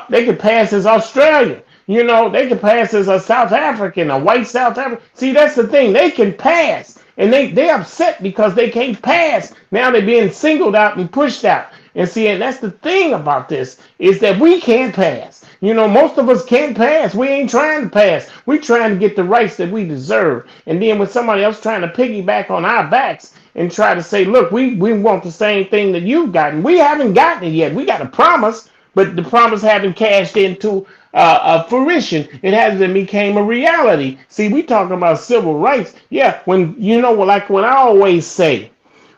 They could pass as Australian. They could pass as a South African, a white South African. See, that's the thing. They can pass, and they upset because they can't pass. Now they're being singled out and pushed out. And see, and that's the thing about this is that we can't pass. Most of us can't pass. We ain't trying to pass. We trying to get the rights that we deserve. And then when somebody else trying to piggyback on our backs and try to say, look, we want the same thing that you've gotten. We haven't gotten it yet. We got a promise, but the promise haven't cashed into a fruition. It hasn't became a reality. See, we talking about civil rights. Yeah, like when I always say,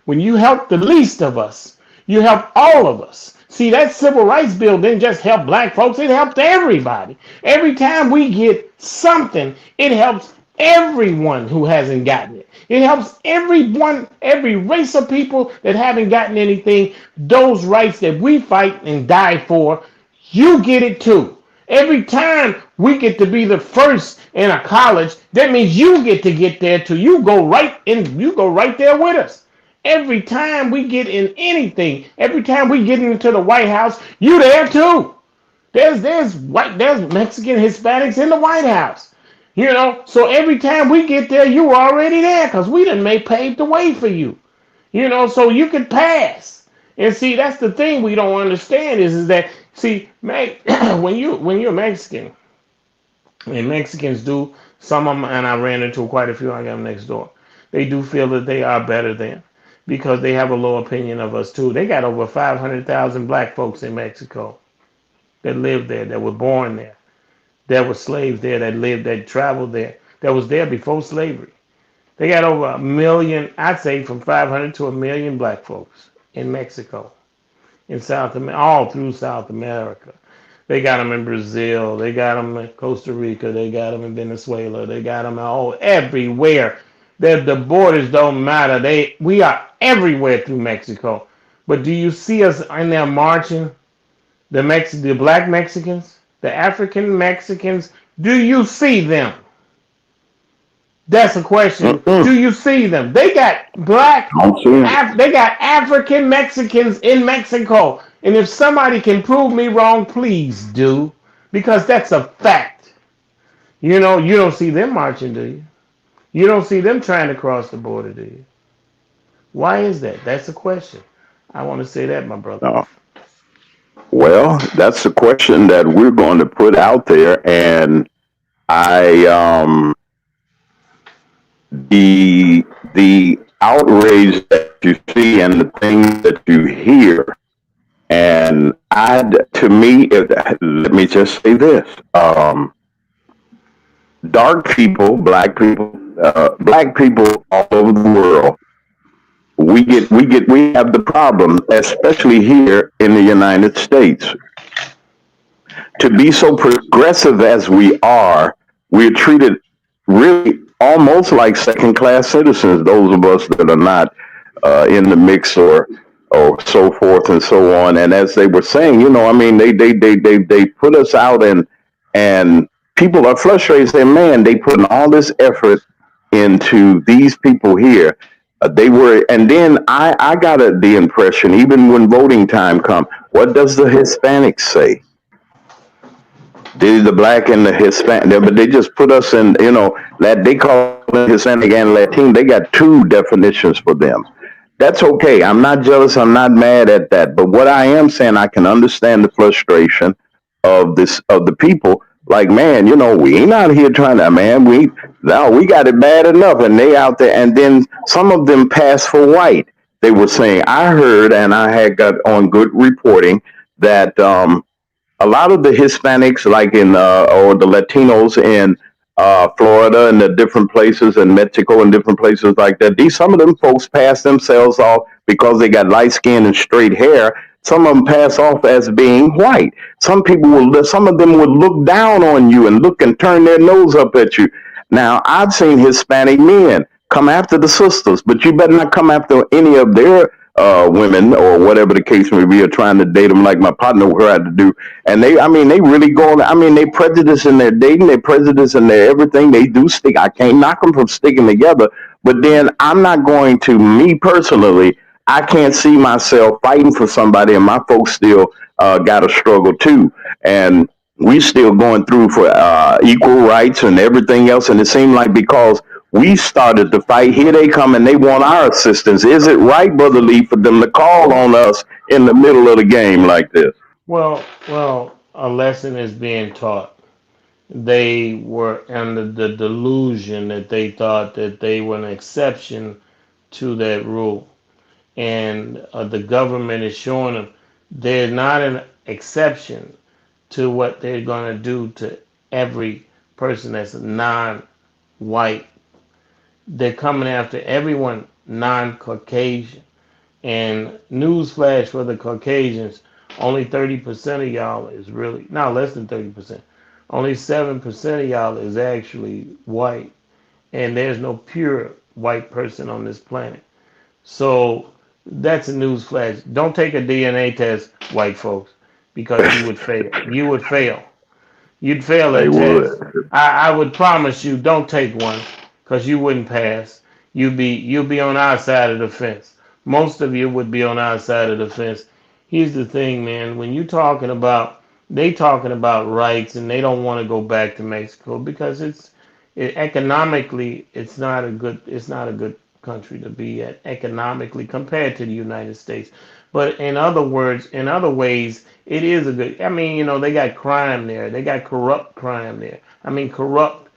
when you help the least of us, you help all of us. See, that civil rights bill didn't just help black folks, it helped everybody. Every time we get something, it helps everyone who hasn't gotten it. It helps everyone, every race of people that haven't gotten anything. Those rights that we fight and die for, you get it too. Every time we get to be the first in a college, that means you get there too. You go right there with us. Every time we get in anything, every time we get into the White House, you there too. There's Mexican, Hispanics in the White House. So every time we get there, you already there because we done paved the way for you. So you can pass. And see, that's the thing we don't understand is that see, when you're Mexican, and Mexicans do some of them, and I ran into quite a few. I got them next door. They do feel that they are better than because they have a low opinion of us too. They got over 500,000 black folks in Mexico that lived there, that were born there, that were slaves there, that traveled there, that was there before slavery. They got over a million, I'd say from 500 to a million black folks in Mexico, in South America, all through South America. They got them in Brazil. They got them in Costa Rica. They got them in Venezuela. They got them all everywhere. The borders don't matter. We are everywhere through Mexico. But do you see us in there marching? The black Mexicans, the African Mexicans. Do you see them? That's a question. Mm-mm. Do you see them? They got black, Don't see him. They got African Mexicans in Mexico. And if somebody can prove me wrong, please do, because that's a fact. You don't see them marching, do you? You don't see them trying to cross the border, do you? Why is that? That's a question. I want to say that, my brother. No. Well, that's a question that we're going to put out there, and I the outrage that you see and the things that you hear, and to me, let me just say this: dark people, black people all over the world, we have the problem, especially here in the United States. To be so progressive as we are, we're treated really almost like second class citizens, those of us that are not in the mix or so forth and so on. And as they were saying, I mean, they put us out, and people are frustrated saying, man, they put in all this effort into these people here. They were, and then I got the impression, even when voting time come, what does the Hispanics say? The black and the Hispanic, but they just put us in, that they call it Hispanic and Latino. They got two definitions for them. That's okay. I'm not jealous. I'm not mad at that. But what I am saying, I can understand the frustration of the people. Like, man, we ain't out here trying to, man. We got it bad enough, and they out there. And then some of them pass for white. They were saying, I heard, and I had got on good reporting that a lot of the Hispanics, like or the Latinos in Florida and the different places, and Mexico and different places like that, some of them folks pass themselves off because they got light skin and straight hair. Some of them pass off as being white. Some of them would look down on you and look and turn their nose up at you. Now, I've seen Hispanic men come after the sisters, but you better not come after any of their women or whatever the case may be, or trying to date them like my partner tried to do. And they really go. They prejudice in their dating, they prejudice in their everything. They do stick. I can't knock them from sticking together. But then I'm not going to, me personally, I can't see myself fighting for somebody, and my folks still got to struggle too. And we still going through for equal rights and everything else. And it seemed like because we started the fight, here they come and they want our assistance. Is it right, Brother Lee, for them to call on us in the middle of the game like this? Well, a lesson is being taught. They were under the delusion that they thought that they were an exception to that rule. And the government is showing them they're not an exception to what they're going to do to every person that's non-white. They're coming after everyone non-Caucasian. And newsflash for the Caucasians, only 30% of y'all is really, no, less than 30%. Only 7% of y'all is actually white. And there's no pure white person on this planet. So that's a newsflash. Don't take a DNA test, white folks, because you would fail. You would fail. You'd fail They that test. would. I would promise you, don't take one, because you wouldn't pass. You'll be on our side of the fence. Most of you would be on our side of the fence. Here's the thing, man. When you they talking about rights, and they don't want to go back to Mexico because economically it's not a good country to be at economically compared to the United States. But in other words, in other ways, it is a good. I mean, they got crime there. They got corrupt crime there. I mean, corrupt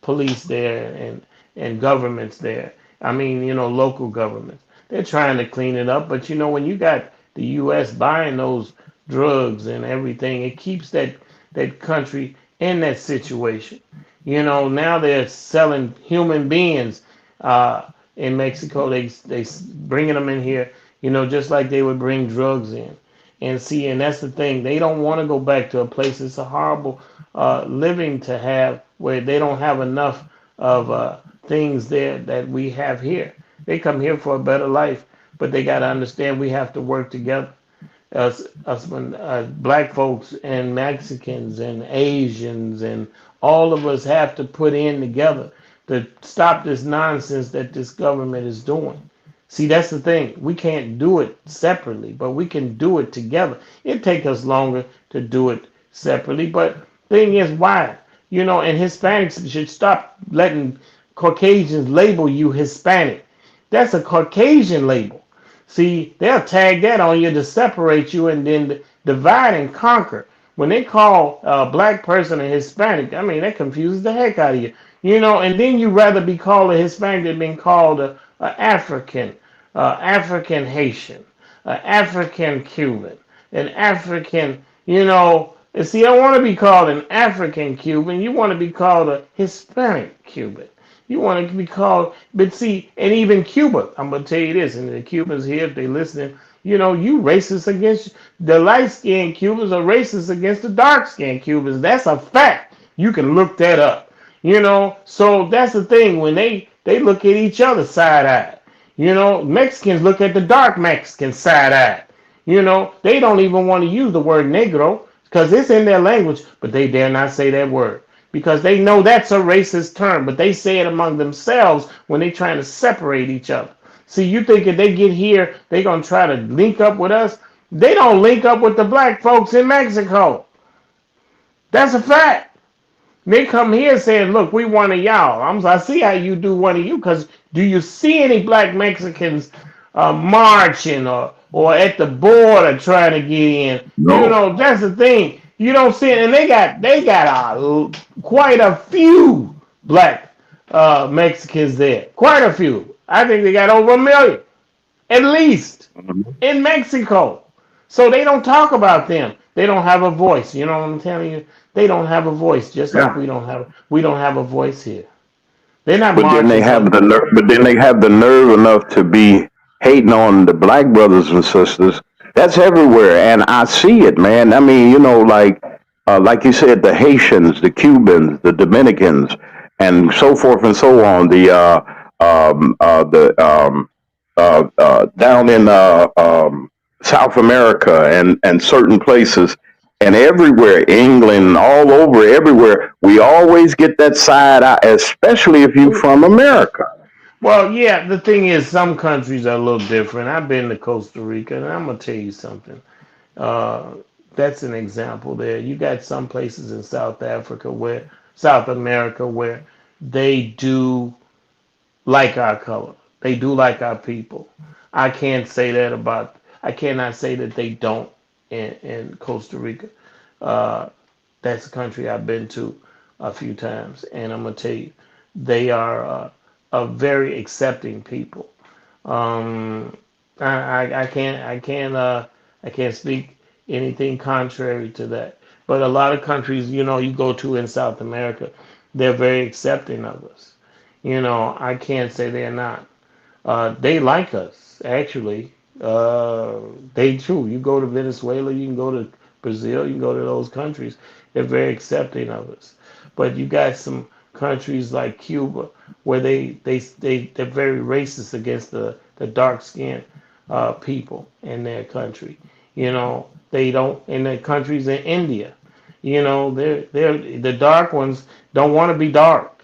police there and governments there. I mean, local governments. They're trying to clean it up, but when you got the U.S. buying those drugs and everything, it keeps that country in that situation. Now they're selling human beings uh, in Mexico. They bringing them in here, just like they would bring drugs in. And see, and that's the thing. They don't want to go back to a place. It's a horrible living to have where they don't have enough of things there that we have here. They come here for a better life, but they got to understand we have to work together, us when black folks and Mexicans and Asians and all of us have to put in together to stop this nonsense that this government is doing. See, that's the thing. We can't do it separately, but we can do it together. It takes us longer to do it separately, but thing is, why? And Hispanics should stop letting Caucasians label you Hispanic. That's a Caucasian label. See, they'll tag that on you to separate you and then divide and conquer. When they call a black person a Hispanic, I mean, that confuses the heck out of you. And then you rather be called a Hispanic than being called a African, African Haitian, African Cuban, an African, and see, I don't want to be called an African Cuban. You want to be called a Hispanic Cuban. You want to be called, but see, and even Cuba, I'm gonna tell you this, and the Cubans here, if they listening, you racist against the light-skinned Cubans are racist against the dark-skinned Cubans. That's a fact. You can look that up. So that's the thing when they look at each other side-eyed. Mexicans look at the dark Mexicans side-eyed. They don't even want to use the word negro because it's in their language, but they dare not say that word because they know that's a racist term, but they say it among themselves when they're trying to separate each other. See, you think if they get here, they're going to try to link up with us? They don't link up with the black folks in Mexico. That's a fact. They come here saying, look, we one of y'all. I see how you do one of you, because do you see any black Mexicans marching or at the border trying to get in? No. That's the thing. You don't see it, and they got quite a few black Mexicans there. Quite a few. I think they got over 1 million, at least, in Mexico. So they don't talk about them. They don't have a voice. You know what I'm telling you? They don't have a voice, just like Yeah. we don't have a voice here. They're not But then they marching have for. the nerve. But then they have the nerve enough to be hating on the black brothers and sisters. That's everywhere, and I see it, man. I mean, like you said, the Haitians, the Cubans, the Dominicans, and so forth and so on. The down in South America and certain places and everywhere, England, all over, everywhere. We always get that side eye, especially if you from America. Well, yeah, the thing is, some countries are a little different. I've been to Costa Rica, and I'm gonna tell you something. Uh, that's an example there. You got some places in South America, where they do like our color. They do like our people. I can't say that about. I cannot say that they don't in Costa Rica. Uh, that's a country I've been to a few times, and I'm gonna tell you, they are a very accepting people. Um, I can't speak anything contrary to that. But a lot of countries, you go to in South America, they're very accepting of us. I can't say they're not. They like us, actually. They too. You go to Venezuela, you can go to Brazil, you can go to those countries. They're very accepting of us. But you got some countries like Cuba where they're very racist against the dark skinned people in their country. They don't in the countries in India. They're the dark ones don't want to be dark,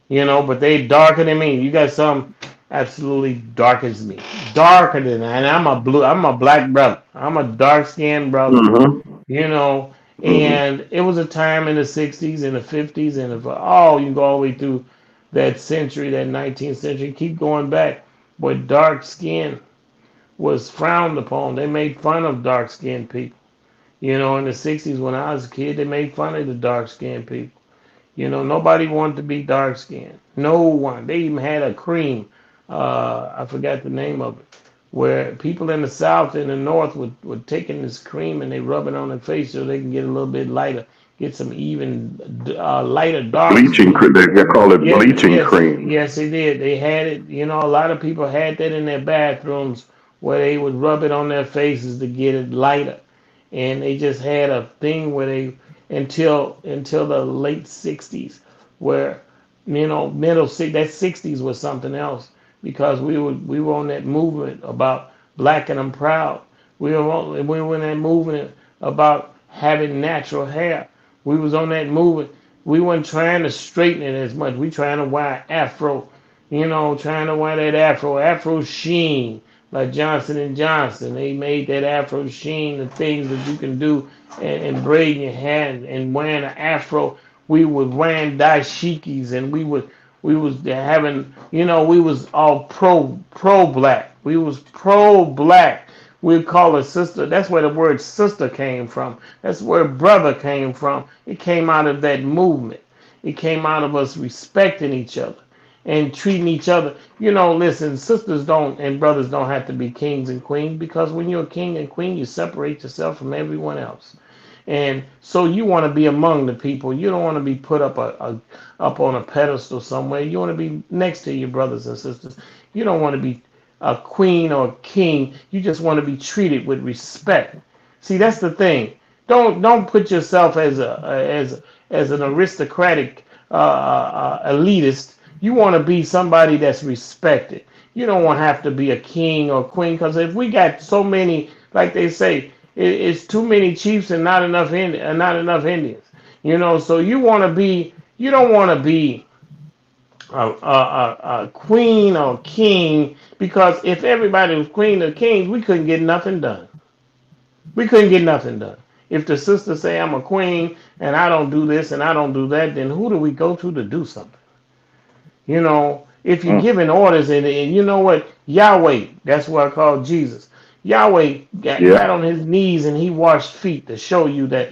but they darker than me. You got some absolutely dark as me, darker than that. And I'm a black brother. I'm a dark skinned brother, Hmm. you know. Hmm. And it was a time in the 60s and the 50s and you go all the way through that century, that 19th century, keep going back, where dark skin was frowned upon. They made fun of dark skinned people. In the 60s when I was a kid, they made fun of the dark skinned people. Nobody wanted to be dark skinned. No one. They even had a cream. I forgot the name of it. Where people in the South and the North would take in this cream and they rub it on their face so they can get a little bit lighter. get some even lighter dark Bleaching, skin. they call it Yeah, bleaching yes, cream. yes, they did. They had it. A lot of people had that in their bathrooms where they would rub it on their faces to get it lighter, and they just had a thing where they until the late '60s, where middle six that '60s was something else because we were on that movement about black and I'm proud. We were in that movement about having natural hair. We was on that movement. We weren't trying to straighten it as much. We trying to wear afro, trying to wear that afro sheen like Johnson and Johnson. They made that afro sheen, the things that you can do and braiding your hair and wearing an afro. We was wearing dashikis and we was having, we was all pro black. We was pro black. We call it sister. That's where the word sister came from. That's where brother came from. It came out of that movement. It came out of us respecting each other and treating each other. Listen, sisters don't and brothers don't have to be kings and queens because when you're a king and queen, you separate yourself from everyone else. And so you want to be among the people. You don't want to be put up on a pedestal somewhere. You want to be next to your brothers and sisters. You don't want to be a queen or a king. You just want to be treated with respect. See, that's the thing. Don't put yourself as an aristocratic elitist. You want to be somebody that's respected. You don't want to have to be a king or queen because if we got so many, like they say, it's too many chiefs and not enough Indians. So you want to be. You don't want to be a queen or king because if everybody was queen or kings, we couldn't get nothing done. We couldn't get nothing done. If the sisters say I'm a queen and I don't do this and I don't do that, then who do we go to do something? If you're Mm, giving orders and you know what, Yahweh, that's what I call Jesus. Yahweh got yeah, on his knees and he washed feet to show you that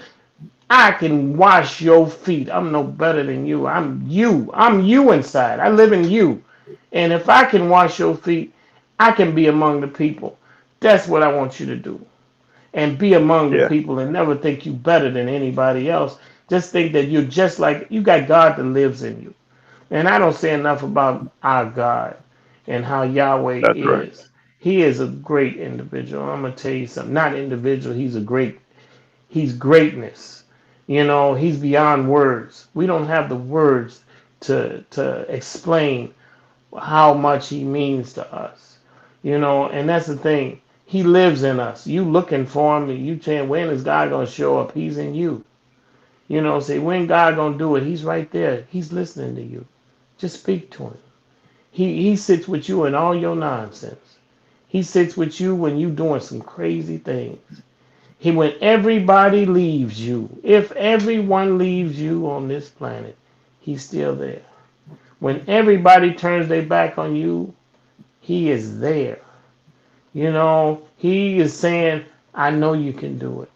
I can wash your feet. I'm no better than you. I'm you. I'm you inside. I live in you. And if I can wash your feet, I can be among the people. That's what I want you to do. And be among the yeah, people and never think you better than anybody else. Just think that you're just like you got God that lives in you. And I don't say enough about our God and how Yahweh that's right. is. He is a great individual. I'm gonna tell you something. Not individual. He's greatness. He's beyond words. We don't have the words to explain how much he means to us. And that's the thing. He lives in us. You looking for him, and you saying, when is God gonna show up? He's in you. Say when God gonna do it, he's right there. He's listening to you. Just speak to him. He sits with you in all your nonsense. He sits with you when you doing some crazy things. When everybody leaves you, if everyone leaves you on this planet, he's still there. When everybody turns their back on you, he is there. He is saying, I know you can do it.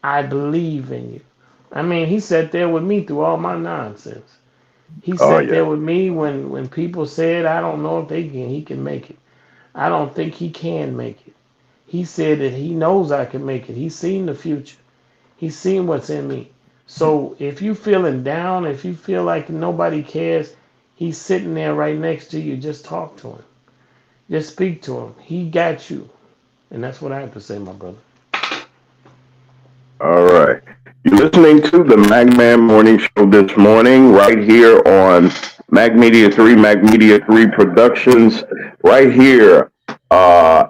I believe in you. I mean, he sat there with me through all my nonsense. He Oh sat there yeah, with me when people said, I don't know if he can make it. I don't think he can make it. He said that he knows I can make it. He's seen the future. He's seen what's in me. So if you feeling down, if you feel like nobody cares, he's sitting there right next to you. Just talk to him. Just speak to him. He got you. And that's what I have to say, my brother. all right. You're listening to the Magman Morning Show this morning, right here on Mag Media 3, Mag Media 3 Productions, right here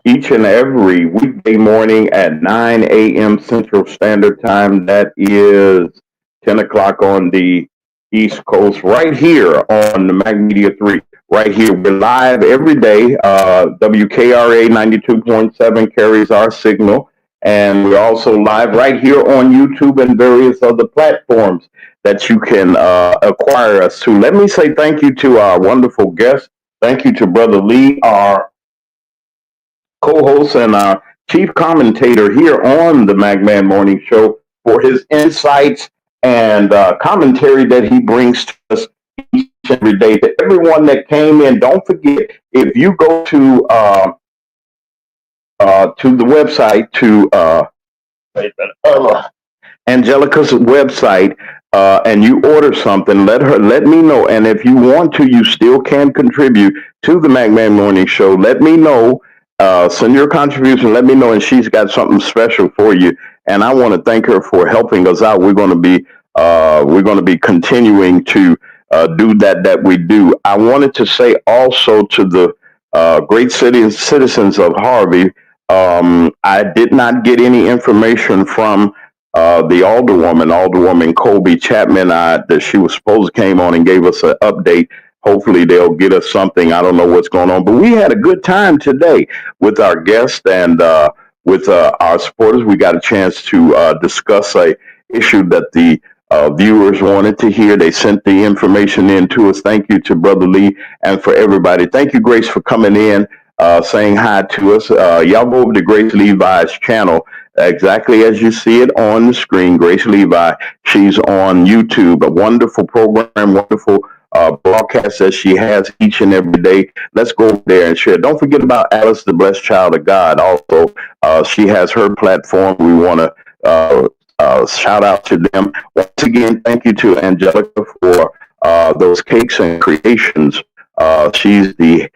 each and every weekday morning at 9 a.m. Central Standard Time. That is 10 o'clock on the East Coast, right here on the Mag Media 3. Right here, we're live every day. WKRA 92.7 carries our signal. And we're also live right here on YouTube and various other platforms that you can acquire us to. Let me say thank you to our wonderful guests. Thank you to Brother Lee, our co-host and our chief commentator here on the Magman Morning Show, for his insights and commentary that he brings to us each and every day. To everyone that came in, don't forget, if you go to the website to Angelica's website, and you order something, let me know. And if you want to, you still can contribute to the McMahon Morning Show. Let me know. Send your contribution. Let me know, and she's got something special for you. And I want to thank her for helping us out. We're going to be continuing to do that we do. I wanted to say also to the great citizens of Harvey. I did not get any information from the Alderwoman Colby Chapman, that she was supposed to came on and gave us an update. Hopefully they'll get us something. I don't know what's going on, but we had a good time today with our guests and with our supporters. We got a chance to discuss a issue that the viewers wanted to hear. They sent the information in to us. Thank you to Brother Lee and for everybody. Thank you, Grace, for coming in, saying hi to us. Y'all go over to Grace Levi's channel, exactly as you see it on the screen. Grace Levi, she's on YouTube. A wonderful program, wonderful broadcast that she has each and every day. Let's go over there and share. Don't forget about Alice, the Blessed Child of God. Also, she has her platform. We want to shout out to them. Once again, thank you to Angelica for those cakes and creations. She's the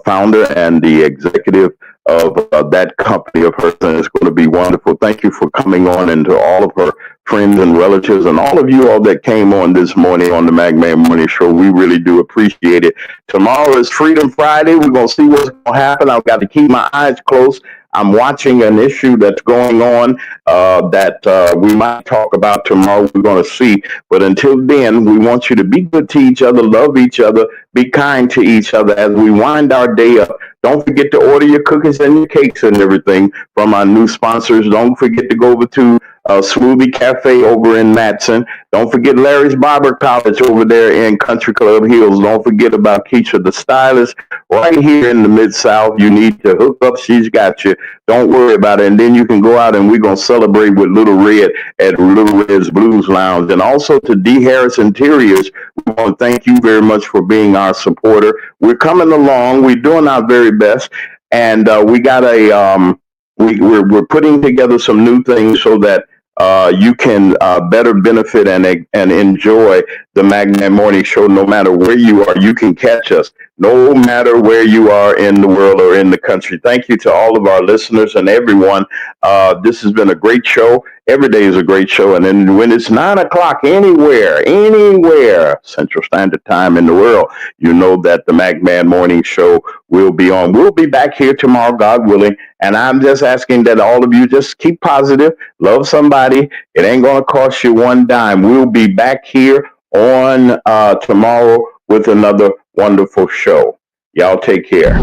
founder and the executive of that company of hers, and it's going to be wonderful. Thank you for coming on, and to all of her friends and relatives and all of you all that came on this morning on the McMahon Morning Show. We really do appreciate it. Tomorrow is Freedom Friday. We're going to see what's going to happen. I've got to keep my eyes closed. I'm watching an issue that's going on that we might talk about tomorrow. We're going to see. But until then, we want you to be good to each other, love each other, be kind to each other as we wind our day up. Don't forget to order your cookies and your cakes and everything from our new sponsors. Don't forget to go over to Smoothie Cafe over in Matson. Don't forget Larry's Barber College over there in Country Club Hills. Don't forget about Keisha the Stylist right here in the Mid-South. You need to hook up. She's got you. Don't worry about it. And then you can go out and we're going to celebrate with Little Red at Little Red's Blues Lounge. And also to D. Harris Interiors, we want to thank you very much for being our supporter. We're coming along. We're doing our very best. And we got we're putting together some new things so that you can better benefit and enjoy the McMahon Morning Show. No matter where you are, you can catch us. No matter where you are in the world or in the country. Thank you to all of our listeners and everyone. This has been a great show. Every day is a great show. And then when it's 9 o'clock anywhere, Central Standard Time in the world, you know that the McMahon Morning Show will be on. We'll be back here tomorrow, God willing. And I'm just asking that all of you just keep positive, love somebody. It ain't going to cost you one dime. We'll be back here on tomorrow with another wonderful show. Y'all take care.